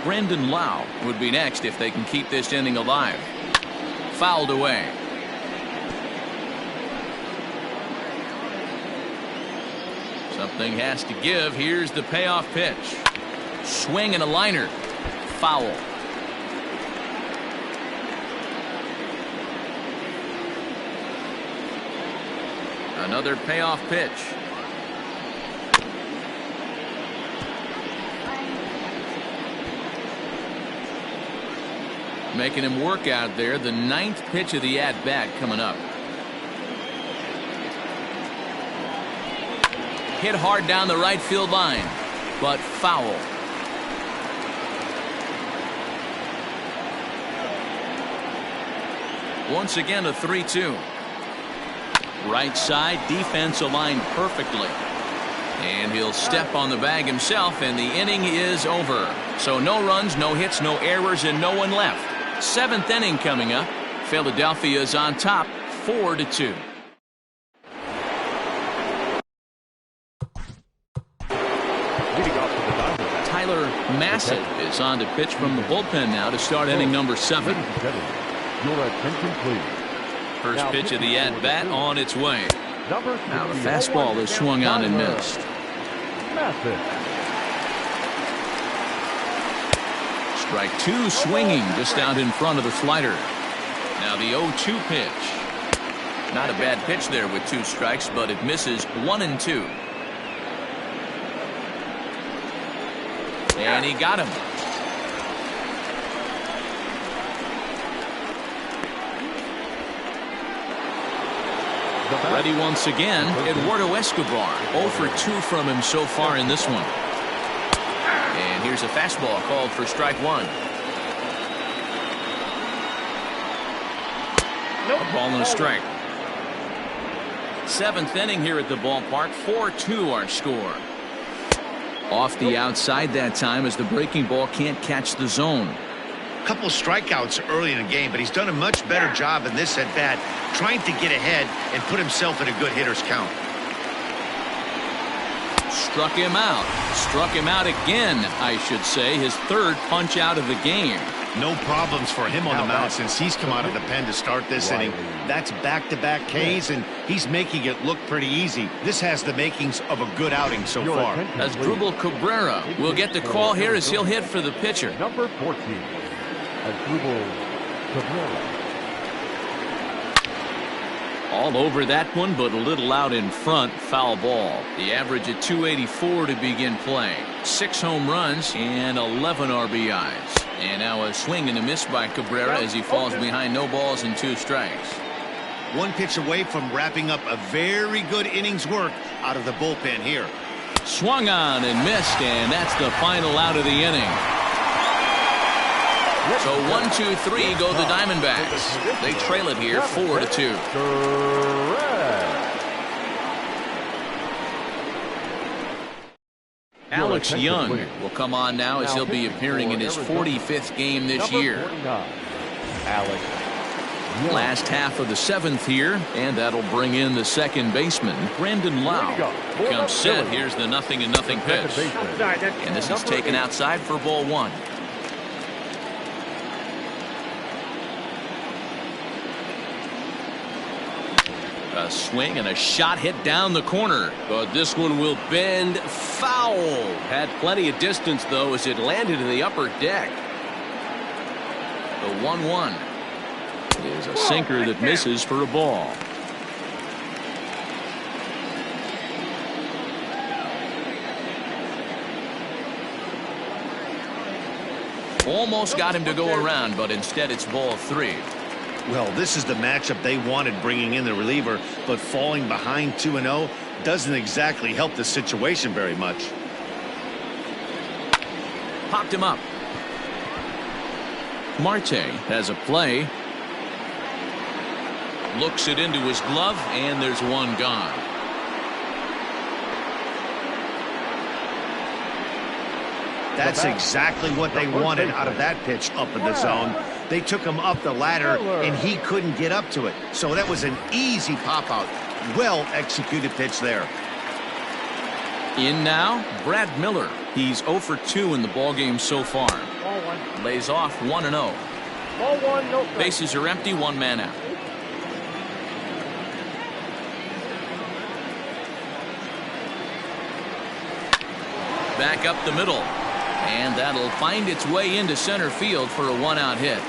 Brandon Lau would be next if they can keep this inning alive. Fouled away. Something has to give. Here's the payoff pitch. Swing and a liner. Foul. Another payoff pitch. Making him work out there. The 9th pitch of the at-bat coming up. Hit hard down the right field line, but foul. Once again a 3-2. Right side, defense aligned perfectly. And he'll step on the bag himself, and the inning is over. So no runs, no hits, no errors, and no one left. 7th inning coming up. Philadelphia is on top, 4-2. Tyler Massett is on to pitch from the bullpen now to start inning number 7. Your attention, please. First pitch of the at-bat on its way. Now the fastball is swung on and missed. Strike 2 swinging just out in front of the slider. Now the 0-2 pitch. Not a bad pitch there with 2 strikes, but it misses 1-2. And he got him. Ready once again, Eduardo Escobar. 0 for 2 from him so far in this one. And here's a fastball called for strike 1. A ball and a strike. 7th inning here at the ballpark. 4-2 our score. Off the outside that time as the breaking ball can't catch the zone. Couple strikeouts early in the game, but he's done a much better job in this at bat, trying to get ahead and put himself in a good hitter's count. Struck him out. Struck him out again, I should say. His 3rd punch out of the game. No problems for him on the mound since he's come out of the pen to start this inning. That's back-to-back Ks, and he's making it look pretty easy. This has the makings of a good outing so far. As Asdrubal Cabrera will get the call here as he'll hit for the pitcher. Number 14, Asdrubal Cabrera. All over that one, but a little out in front. Foul ball. The average at 284 to begin play. 6 home runs and 11 RBIs. And now a swing and a miss by Cabrera as he falls behind no balls and 2 strikes. 1 pitch away from wrapping up a very good innings work out of the bullpen here. Swung on and missed, and that's the final out of the inning. So 1-2-3 go the Diamondbacks. They trail it here 4-2. Alex Young will come on now as he'll be appearing in his 45th game this year. Last half of the 7th here, and that'll bring in the second baseman, Brandon Lau. Comes set. Here's the 0-0 pitch. And this is taken outside for ball 1. A swing and a shot hit down the corner, but this one will bend foul. Had plenty of distance though as it landed in the upper deck. The 1-1 is a sinker that misses for a ball. Almost got him to go around, but instead it's ball 3. Well, this is the matchup they wanted, bringing in the reliever, but falling behind 2-0 doesn't exactly help the situation very much. Popped him up. Marte has a play. Looks it into his glove, and there's one gone. That's exactly what they wanted out of that pitch up in the zone. They took him up the ladder, and he couldn't get up to it. So that was an easy pop-out. Well-executed pitch there. In now, Brad Miller. He's 0 for 2 in the ballgame so far. Ball 1. Lays off 1-0. Ball 1, no strike. Bases are empty, 1 man out. Back up the middle. And that'll find its way into center field for a 1-out hit.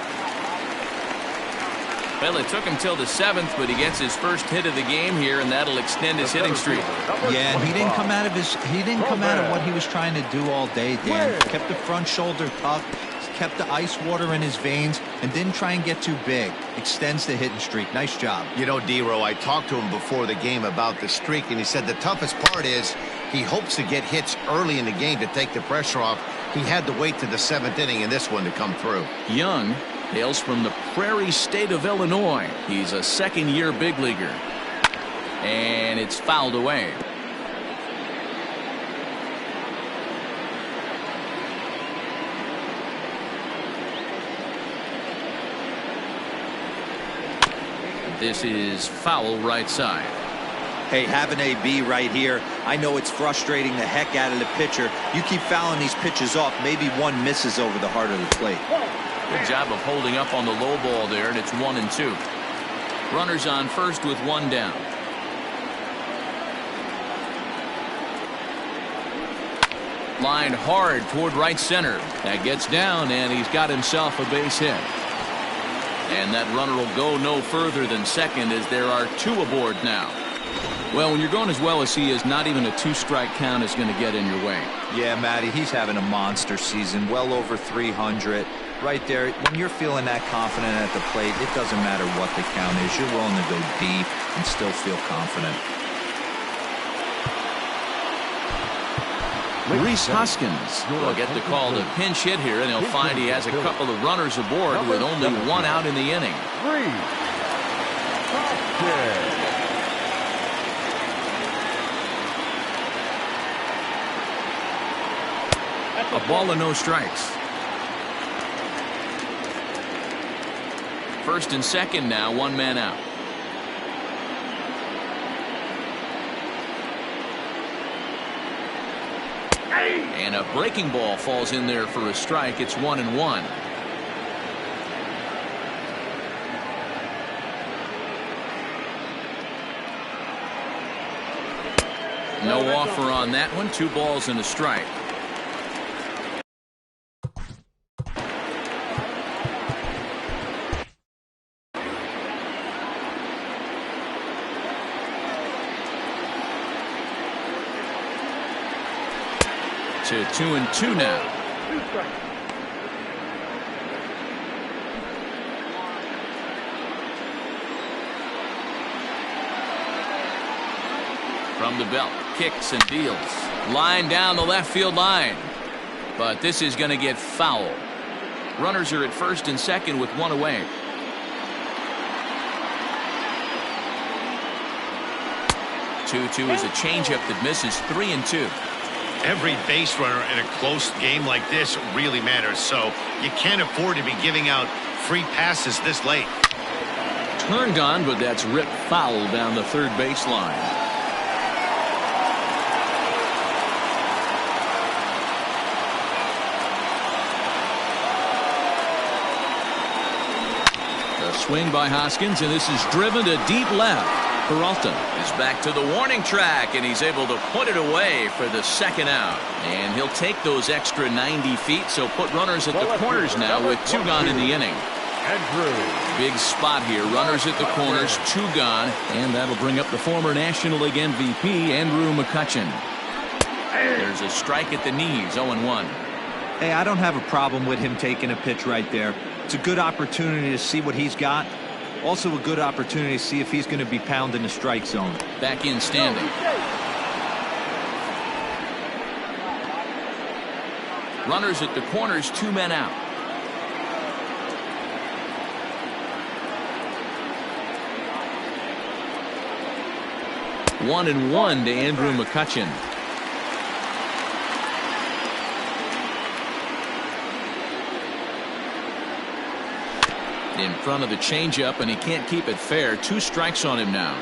Well, it took him till the 7th, but he gets his first hit of the game here, and that'll extend his hitting streak. Yeah, and he didn't come out of what he was trying to do all day, Dan. Kept the front shoulder tough, kept the ice water in his veins, and didn't try and get too big. Extends the hitting streak. Nice job. You know, D-Row, I talked to him before the game about the streak, and he said the toughest part is he hopes to get hits early in the game to take the pressure off. He had to wait to the 7th inning in this one to come through. Young hails from the Prairie State of Illinois. He's a second-year big leaguer. And it's fouled away. This is foul right side. Hey, having AB right here, I know it's frustrating the heck out of the pitcher. You keep fouling these pitches off, maybe one misses over the heart of the plate. Good job of holding up on the low ball there, and it's 1-2. Runners on first with 1 down. Lined hard toward right center. That gets down, and he's got himself a base hit. And that runner will go no further than second, as there are 2 aboard now. Well, when you're going as well as he is, not even a 2-strike count is going to get in your way. Yeah, Matty, he's having a monster season, well over 300. Right there, when you're feeling that confident at the plate, it doesn't matter what the count is. You're willing to go deep and still feel confident. Rhys Hoskins will get the call to pinch hit here, and he'll find he has a couple of runners aboard with only 1 out in the inning. A ball and no strikes. First and second now, 1 man out. And a breaking ball falls in there for a strike. It's 1-1. No offer on that one. 2 balls and a strike. To 2-2 now. From the belt, kicks and deals. Line down the left field line. But this is going to get foul. Runners are at first and second with 1 away. Two is a changeup that misses. 3-2. Every base runner in a close game like this really matters, so you can't afford to be giving out free passes this late. Turned on, but that's ripped foul down the third baseline. A swing by Hoskins, and this is driven to deep left. Peralta is back to the warning track, and he's able to put it away for the 2nd out. And he'll take those extra 90 feet, so put runners at the corners now with 2 gone in the inning. Big spot here. Runners at the corners, 2 gone. And that'll bring up the former National League MVP, Andrew McCutchen. There's a strike at the knees, 0-1. Hey, I don't have a problem with him taking a pitch right there. It's a good opportunity to see what he's got. Also a good opportunity to see if he's going to be pounding the strike zone. Back in standing. Runners at the corners, 2 men out. One and one to Andrew McCutchen. In front of the changeup, and he can't keep it fair. 2 strikes on him now.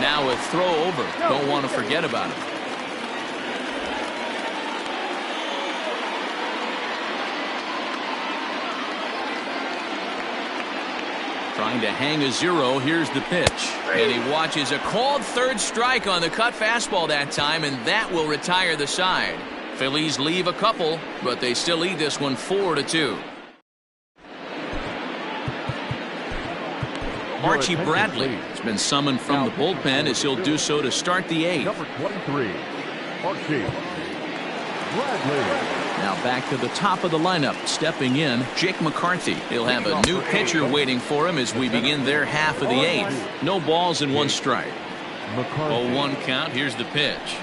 Now a throw over. Don't want to forget about it. Trying to hang a 0. Here's the pitch. And he watches a called 3rd strike on the cut fastball that time, and that will retire the side. Phillies leave a couple, but they still lead this one 4-2. Archie Bradley has been summoned from the bullpen as he'll do so to start the 8th. Number 23, Archie Bradley. Now back to the top of the lineup, stepping in, Jake McCarthy. He'll have a new pitcher waiting for him as we begin their half of the 8th. No balls and 1 strike. 0-1 count. Here's the pitch.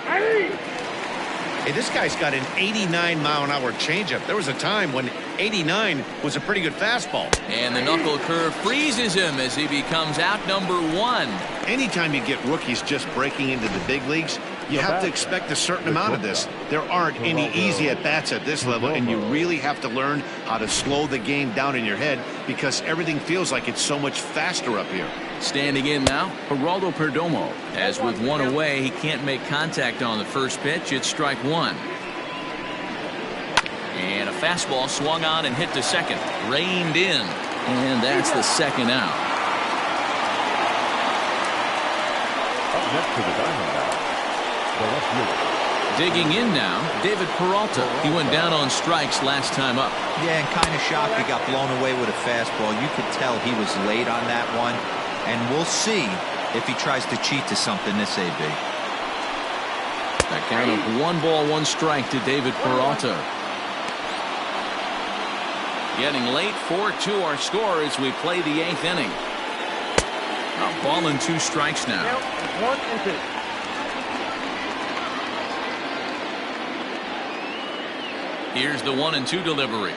Hey, this guy's got an 89-mile-an-hour changeup. There was a time when 89 was a pretty good fastball. And the knuckle curve freezes him as he becomes out number 1. Anytime you get rookies just breaking into the big leagues, you have to expect a certain amount of this. There aren't any easy at-bats at this level, and you really have to learn how to slow the game down in your head because everything feels like it's so much faster up here. Standing in now, Geraldo Perdomo. As with 1 away, he can't make contact on the first pitch. It's strike 1. And a fastball swung on and hit to second. Reined in. And that's the 2nd out. Up next to the Diamondbacks, the left fielder. Digging in now, David Peralta. He went down on strikes last time up. Yeah, and kind of shocked he got blown away with a fastball. You could tell he was late on that one. And we'll see if he tries to cheat to something this AB. A count of 1 ball, 1 strike to David Peralta. Getting late, 4-2 our score as we play the 8th inning. A ball and 2 strikes now. 1 and 2. Here's the 1-2 delivery.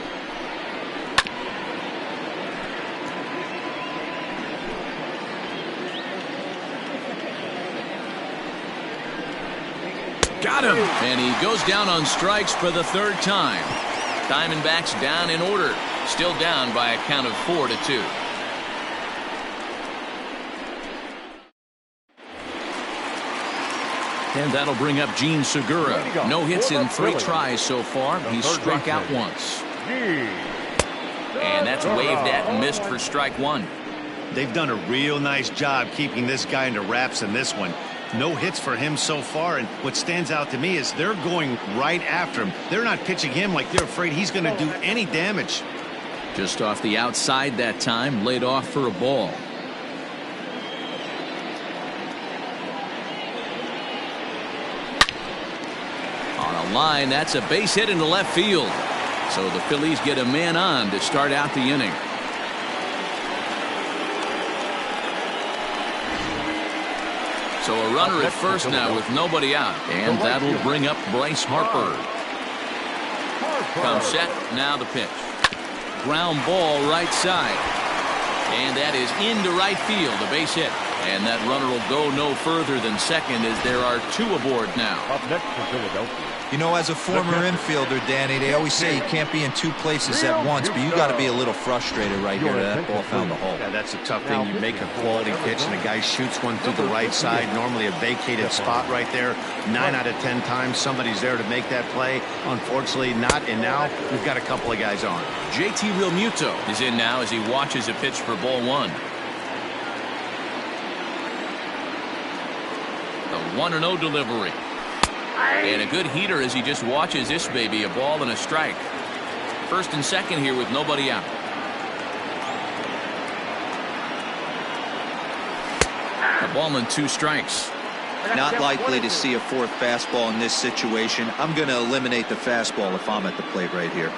Got him. And he goes down on strikes for the 3rd time. Diamondbacks down in order. Still down by a count of 4-2. And that'll bring up Gene Segura. No hits in 3 tries so far. He's struck out once. And that's waved at and missed for strike 1. They've done a real nice job keeping this guy into wraps in this one. No hits for him so far, and what stands out to me is they're going right after him. They're not pitching him like they're afraid he's going to do any damage. Just off the outside that time, laid off for a ball. On a line, that's a base hit into left field. So the Phillies get a man on to start out the inning. So a runner at first now with nobody out. And that'll bring up Bryce Harper. Comes set. Now the pitch. Ground ball right side. And that is into right field. A base hit. And that runner will go no further than second as there are 2 aboard now. Up next for Philadelphia. You know, as a former infielder, Danny, they always say you can't be in 2 places at once, but you got to be a little frustrated right here that ball found the hole. Yeah, that's a tough thing. You make a quality pitch and a guy shoots one through the right side, normally a vacated spot right there. 9 out of 10 times somebody's there to make that play. Unfortunately not, and now we've got a couple of guys on. JT Realmuto is in now as he watches a pitch for ball 1. The 1-0 delivery. And a good heater as he just watches this baby, a ball and a strike. First and second here with nobody out. A ball and 2 strikes. Not likely to see a fourth fastball in this situation. I'm going to eliminate the fastball if I'm at the plate right here.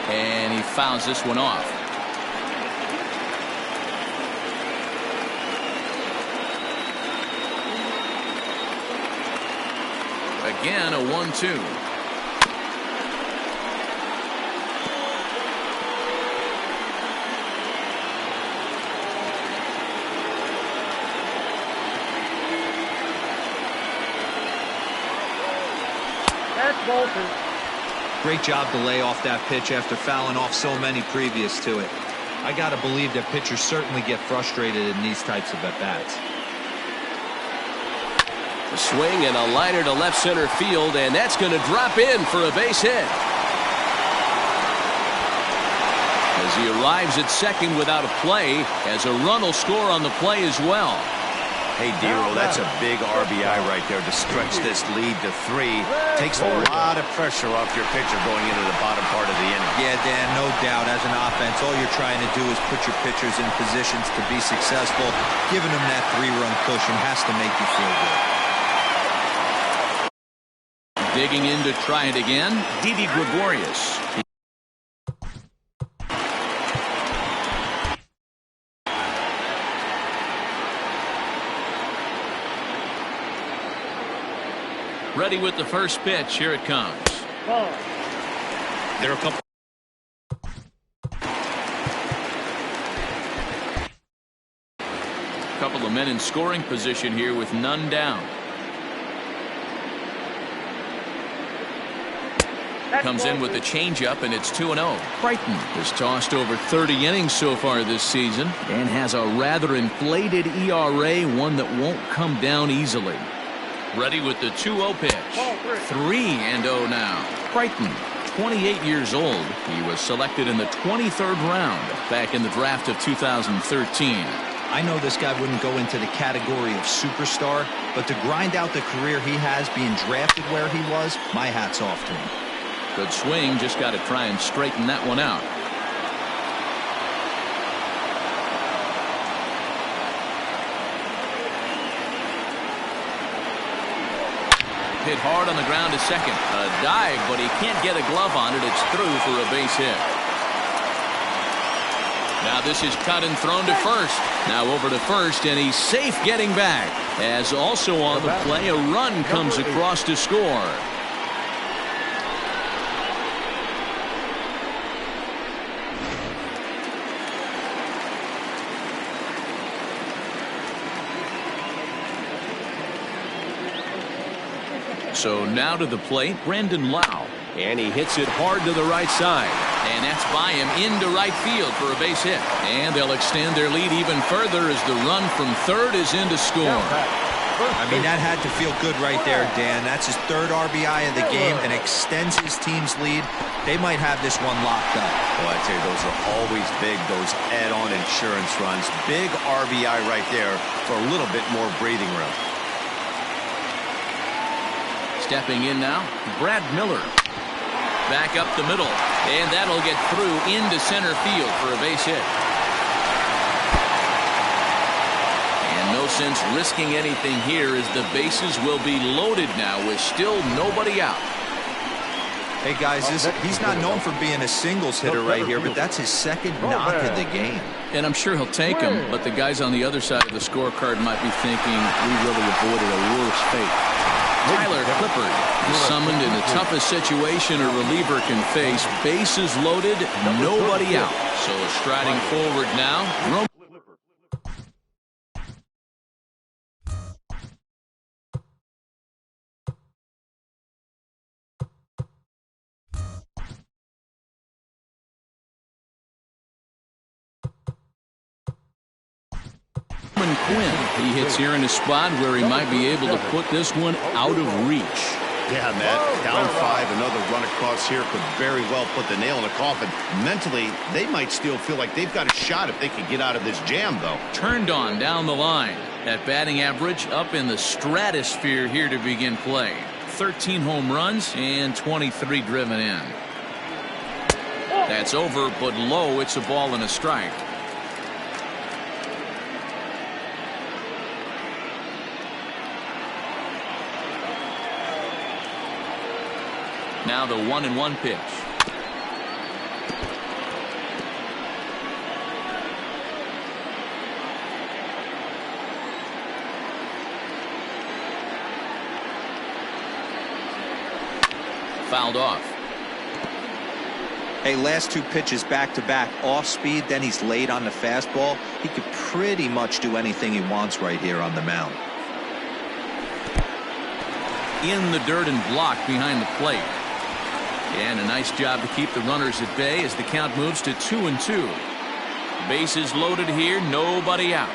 And he fouls this one off. Again, a 1-2. That's ball 2. Great job to lay off that pitch after fouling off so many previous to it. I got to believe that pitchers certainly get frustrated in these types of at-bats. A swing and a liner to left center field, and that's going to drop in for a base hit. As he arrives at second without a play, as a run will score on the play as well. Hey, Dero, that's a big RBI right there to stretch this lead to 3. Takes a lot of pressure off your pitcher going into the bottom part of the inning. Yeah, Dan, no doubt. As an offense, all you're trying to do is put your pitchers in positions to be successful. Giving them that 3-run cushion has to make you feel good. Digging in to try it again, Didi Gregorius. Ready with the first pitch. Here it comes. Ball. There are a Couple of men in scoring position here with none down. Comes in with the changeup, and it's 2-0. Crichton has tossed over 30 innings so far this season and has a rather inflated ERA, one that won't come down easily. Ready with the 2-0 pitch. 3-0 now. Crichton, 28 years old. He was selected in the 23rd round back in the draft of 2013. I know this guy wouldn't go into the category of superstar, but to grind out the career he has being drafted where he was, my hat's off to him. Good swing, just got to try and straighten that one out. Hit hard on the ground to second. A dive, but he can't get a glove on it. It's through for a base hit. Now this is cut and thrown to first. Now over to first, and he's safe getting back. As also on the play, a run comes across to score. So now to the plate, Brandon Lau. And he hits it hard to the right side. And that's by him into right field for a base hit. And they'll extend their lead even further as the run from third is in to score. I mean, that had to feel good right there, Dan. That's his 3rd RBI of the game and extends his team's lead. They might have this one locked up. Well, I tell you, those are always big, those add-on insurance runs. Big RBI right there for a little bit more breathing room. Stepping in now, Brad Miller. Back up the middle, and that'll get through into center field for a base hit. And no sense risking anything here as the bases will be loaded now with still nobody out. Hey, guys, he's not known for being a singles hitter right here, but that's his 2nd knock of the game. And I'm sure he'll take him, but the guys on the other side of the scorecard might be thinking we really avoided a worse fate. Tyler Clippard is summoned in the toughest situation a reliever can face. Bases loaded, nobody out. So striding forward now. Quinn. He hits here in a spot where he might be able to put this one out of reach. Yeah, Matt, down 5, another run across here could very well put the nail in the coffin. Mentally, they might still feel like they've got a shot if they can get out of this jam, though. Turned on down the line. That batting average up in the stratosphere here to begin play. 13 home runs and 23 driven in. That's over, but low. It's a ball and a strike. Now the 1-1 pitch. Fouled off. Hey, last two pitches back to back, off speed, then he's laid on the fastball. He could pretty much do anything he wants right here on the mound. In the dirt and blocked behind the plate. And a nice job to keep the runners at bay as the count moves to 2-2. Bases loaded here, nobody out.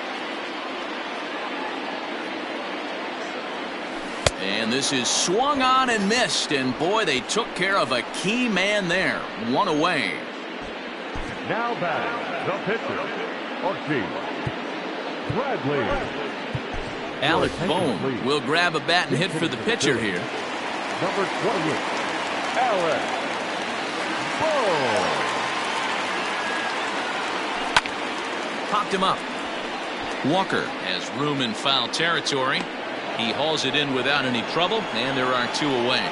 And this is swung on and missed, and boy, they took care of a key man there. One away. Now batting, the pitcher, Archie Bradley. Alec Bohm will grab a bat and hit for the pitcher here. Number 28, Alec Bohm. Popped him up. Walker has room in foul territory. He hauls it in without any trouble, and there are two away.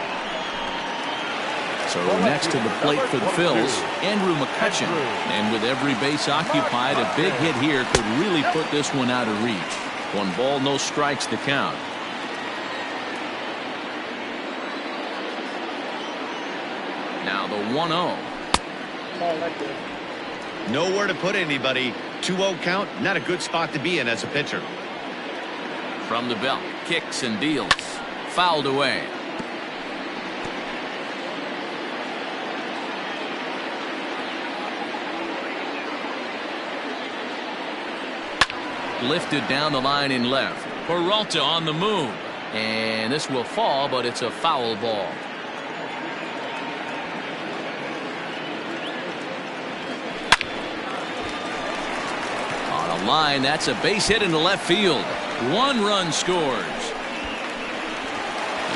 So next to the plate for the Phils, Andrew McCutchen. And with every base occupied, a big hit here could really put this one out of reach. 1 ball, no strikes to count. Now the 1-0. Nowhere to put anybody. 2-0 count, not a good spot to be in as a pitcher. From the belt, kicks and deals. Fouled away. Lifted down the line in left. Peralta on the move. And this will fall, but it's a foul ball. On a line, that's a base hit into left field. 1 run scores.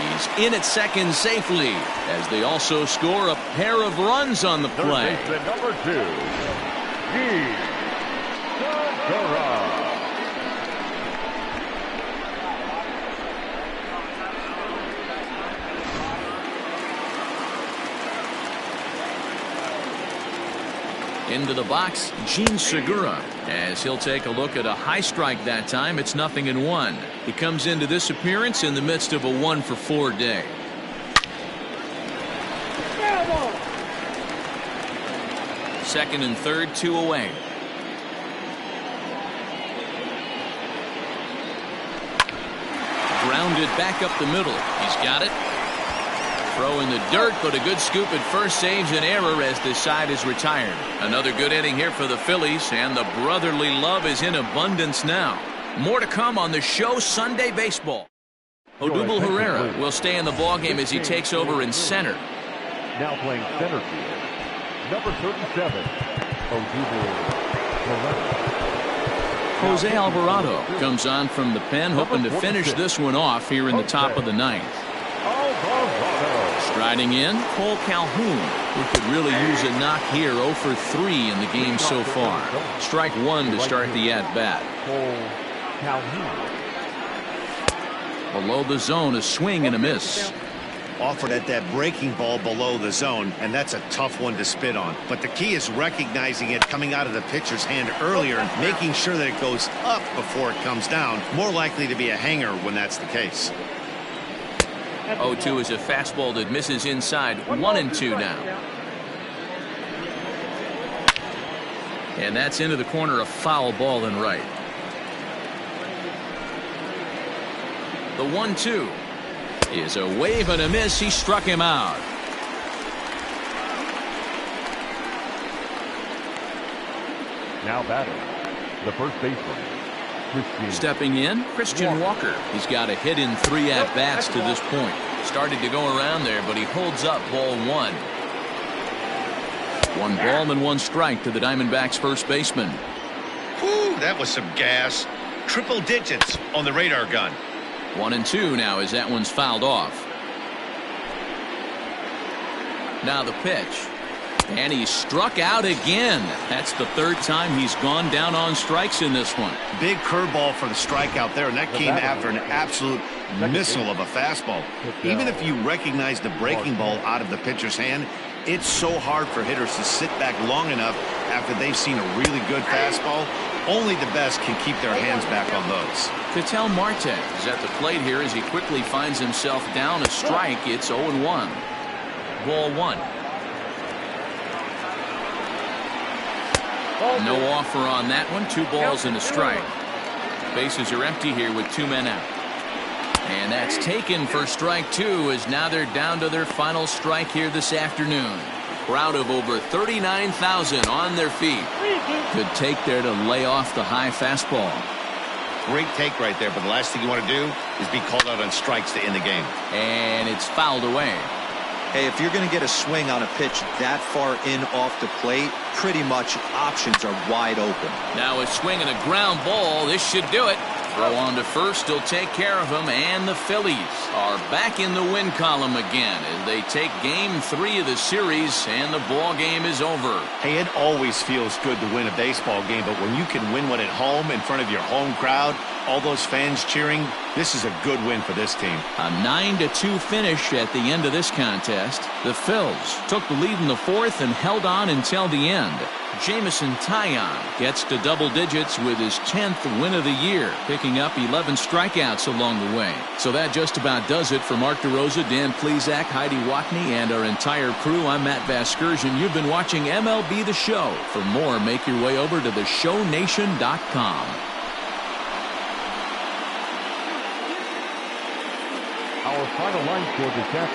He's in at second safely as they also score a pair of runs on the play. Third baseman number 2, G83. Into the box, Gene Segura, as he'll take a look at a high strike that time. It's 0-1. He comes into this appearance in the midst of a 1-for-4 day. Second and third, 2 away. Grounded back up the middle. He's got it. Throw in the dirt, but a good scoop at first saves an error as this side is retired. Another good inning here for the Phillies, and the brotherly love is in abundance now. More to come on the show Sunday Baseball. Odubel Herrera will stay in the ballgame as he takes over in center. Now playing center field, number 37, Odubel Herrera. Jose Alvarado comes on from the pen, hoping to finish this one off here in the top of the ninth. Striding in, Cole Calhoun, who could really use a knock here. 0 for 3 in the game so far. Strike 1 to start the at-bat. Below the zone, a swing and a miss. Offered at that breaking ball below the zone, and that's a tough one to spit on. But the key is recognizing it coming out of the pitcher's hand earlier and making sure that it goes up before it comes down. More likely to be a hanger when that's the case. 0-2 is a fastball that misses inside. 1-2 now. And that's into the corner, a foul ball and right. The 1-2 is a wave and a miss. He struck him out. Now batting, the first baseman. Stepping in, Christian Walker. He's got a hit in 3 at-bats to this point. Started to go around there, but he holds up ball 1. 1 ball and 1 strike to the Diamondbacks first baseman. Whew, that was some gas. triple digits on the radar gun. 1-2 now as that one's fouled off. Now the pitch. And he's struck out again. That's the third time he's gone down on strikes in this one. Big curveball for the strikeout there, and that came after an absolute missile of a fastball. Even if you recognize the breaking ball out of the pitcher's hand, it's so hard for hitters to sit back long enough after they've seen a really good fastball. Only the best can keep their hands back on those. Ketel Marte is at the plate here as he quickly finds himself down a strike. It's 0-1. Ball one. No offer on that one. 2 balls and a strike. Bases are empty here with 2 men out. And that's taken for strike 2 as now they're down to their final strike here this afternoon. Crowd of over 39,000 on their feet. Good take there to lay off the high fastball. Great take right there, but the last thing you want to do is be called out on strikes to end the game. And it's fouled away. Hey, if you're going to get a swing on a pitch that far in off the plate, pretty much options are wide open. Now a swing and a ground ball. This should do it. Throw on to first. He'll take care of him. And the Phillies are back in the win column again as they take game 3 of the series, and the ball game is over. Hey, it always feels good to win a baseball game, but when you can win one at home in front of your home crowd, all those fans cheering, this is a good win for this team. A 9-2 finish at the end of this contest. The Phils took the lead in the 4th and held on until the end. Jameson Taillon gets to double digits with his 10th win of the year, picking up 11 strikeouts along the way. So that just about does it for Mark DeRosa, Dan Plesac, Heidi Watney, and our entire crew. I'm Matt Vasgersian. You've been watching MLB The Show. For more, make your way over to theshownation.com. Our final line score this afternoon.